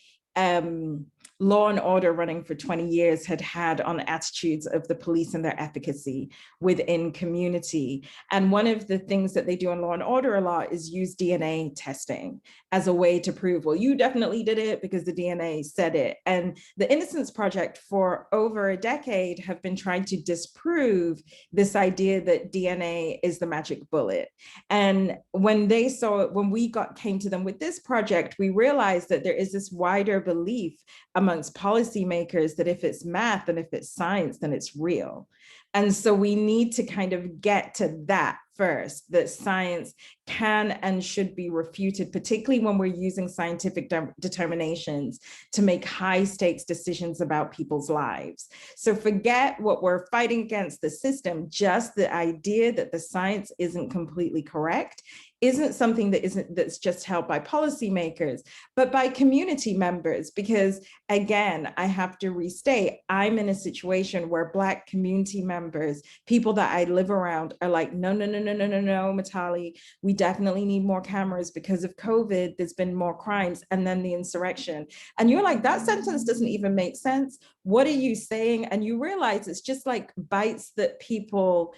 law and order running for 20 years had had on attitudes of the police and their efficacy within community. And one of the things that they do in law and order a lot is use DNA testing as a way to prove, well, you definitely did it because the DNA said it. And the Innocence Project for over a decade have been trying to disprove this idea that DNA is the magic bullet. And when they saw it, when we came to them with this project, we realized that there is this wider belief amongst policymakers that if it's math and if it's science, then it's real. And so we need to kind of get to that first, that science can and should be refuted, particularly when we're using scientific determinations to make high stakes decisions about people's lives. So forget what we're fighting against the system, just the idea that the science isn't completely correct isn't something that's just held by policymakers, but by community members. Because again, I have to restate, I'm in a situation where Black community members, people that I live around, are like, no, Mutale, we definitely need more cameras because of COVID, there's been more crimes, and then the insurrection. And you're like, that sentence doesn't even make sense. What are you saying? And you realize it's just like bites that people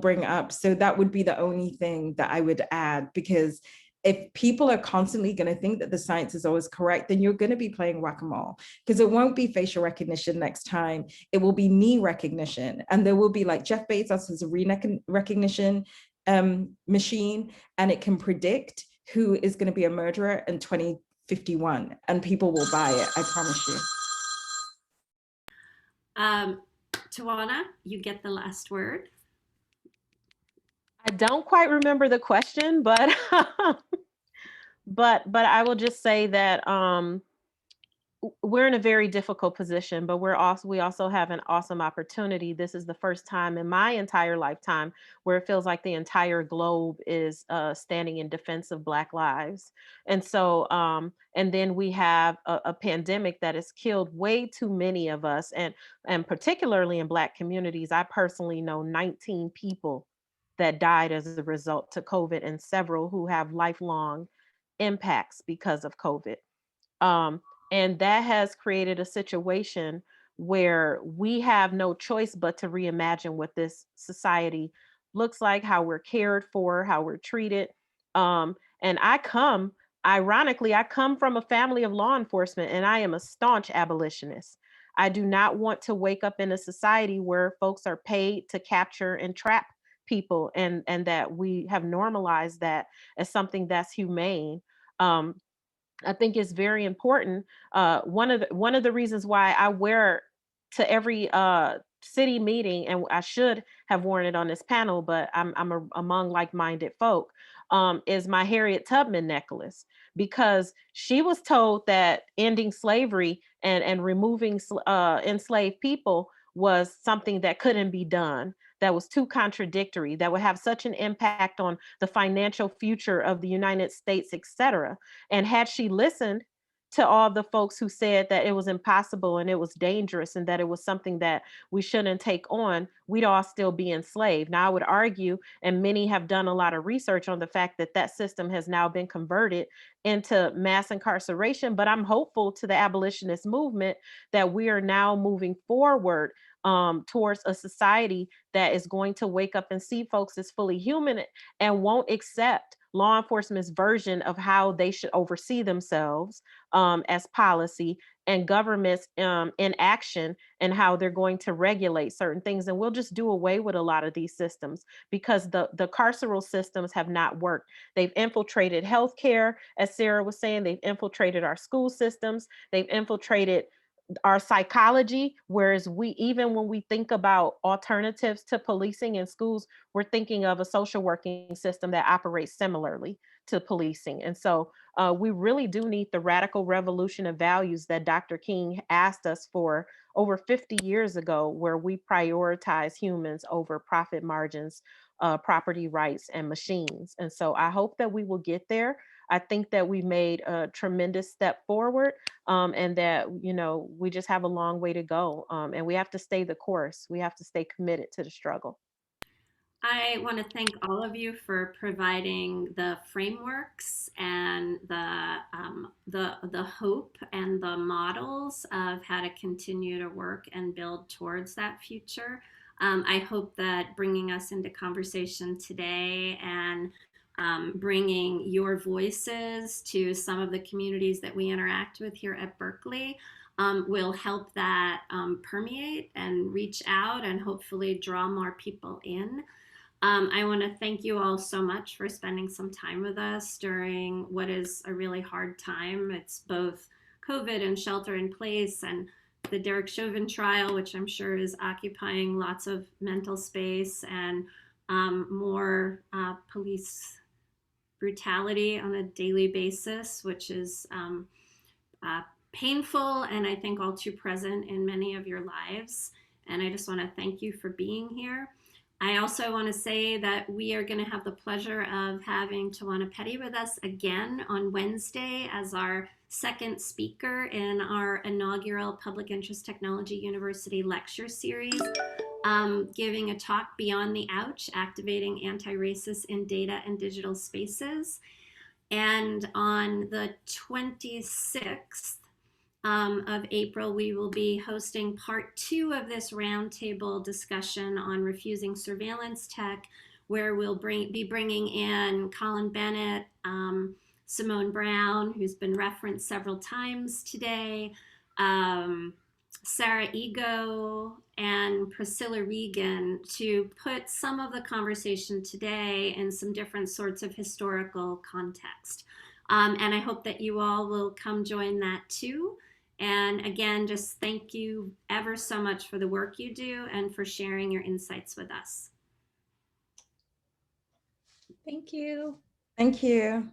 bring up. So that would be the only thing that I would add, because if people are constantly going to think that the science is always correct, then you're going to be playing whack-a-mole, because it won't be facial recognition next time. It will be knee recognition. And there will be, like, Jeff Bezos has a recognition machine, and it can predict who is going to be a murderer in 2051, and people will buy it, I promise you. Tawana, you get the last word. I don't quite remember the question, but but I will just say that we're in a very difficult position, but we also have an awesome opportunity. This is the first time in my entire lifetime where it feels like the entire globe is standing in defense of Black lives. And so, and then we have a pandemic that has killed way too many of us, and particularly in Black communities. I personally know 19 people that died as a result to COVID, and several who have lifelong impacts because of COVID. And that has created a situation where we have no choice but to reimagine what this society looks like, how we're cared for, how we're treated. And ironically, I come from a family of law enforcement, and I am a staunch abolitionist. I do not want to wake up in a society where folks are paid to capture and trap people, and that we have normalized that as something that's humane. I think it's very important. One of the reasons why I wear to every city meeting, and I should have worn it on this panel, but I'm among like-minded folk, is my Harriet Tubman necklace, because she was told that ending slavery and removing enslaved people was something that couldn't be done, that was too contradictory, that would have such an impact on the financial future of the United States, et cetera. And had she listened to all the folks who said that it was impossible and it was dangerous and that it was something that we shouldn't take on, we'd all still be enslaved. Now, I would argue, and many have done a lot of research on the fact that that system has now been converted into mass incarceration, but I'm hopeful to the abolitionist movement that we are now moving forward towards a society that is going to wake up and see folks as fully human and won't accept law enforcement's version of how they should oversee themselves as policy, and government's inaction and how they're going to regulate certain things. And we'll just do away with a lot of these systems, because the carceral systems have not worked. They've infiltrated healthcare, as Sarah was saying, they've infiltrated our school systems, they've infiltrated our psychology, whereas even when we think about alternatives to policing in schools, we're thinking of a social working system that operates similarly to policing. And so we really do need the radical revolution of values that Dr. King asked us for over 50 years ago, where we prioritize humans over profit margins, property rights, and machines. And so I hope that we will get there. I think that we made a tremendous step forward, and that, we just have a long way to go. And we have to stay the course. We have to stay committed to the struggle. I want to thank all of you for providing the frameworks and the hope and the models of how to continue to work and build towards that future. I hope that bringing us into conversation today and bringing your voices to some of the communities that we interact with here at Berkeley will help that permeate and reach out and hopefully draw more people in. I want to thank you all so much for spending some time with us during what is a really hard time. It's both COVID and shelter in place, and the Derek Chauvin trial, which I'm sure is occupying lots of mental space, and more police brutality on a daily basis, which is painful and I think all too present in many of your lives. And I just want to thank you for being here. I also want to say that we are going to have the pleasure of having Tawana Petty with us again on Wednesday as our second speaker in our inaugural Public Interest Technology University lecture series, giving a talk Beyond the Ouch, Activating Anti-Racist in Data and Digital Spaces. And on the 26th of April, we will be hosting part 2 of this roundtable discussion on refusing surveillance tech, where we'll be bringing in Colin Bennett, Simone Brown, who's been referenced several times today, Sarah Ego, and Priscilla Regan to put some of the conversation today in some different sorts of historical context. And I hope that you all will come join that too. And again, just thank you ever so much for the work you do and for sharing your insights with us. Thank you. Thank you.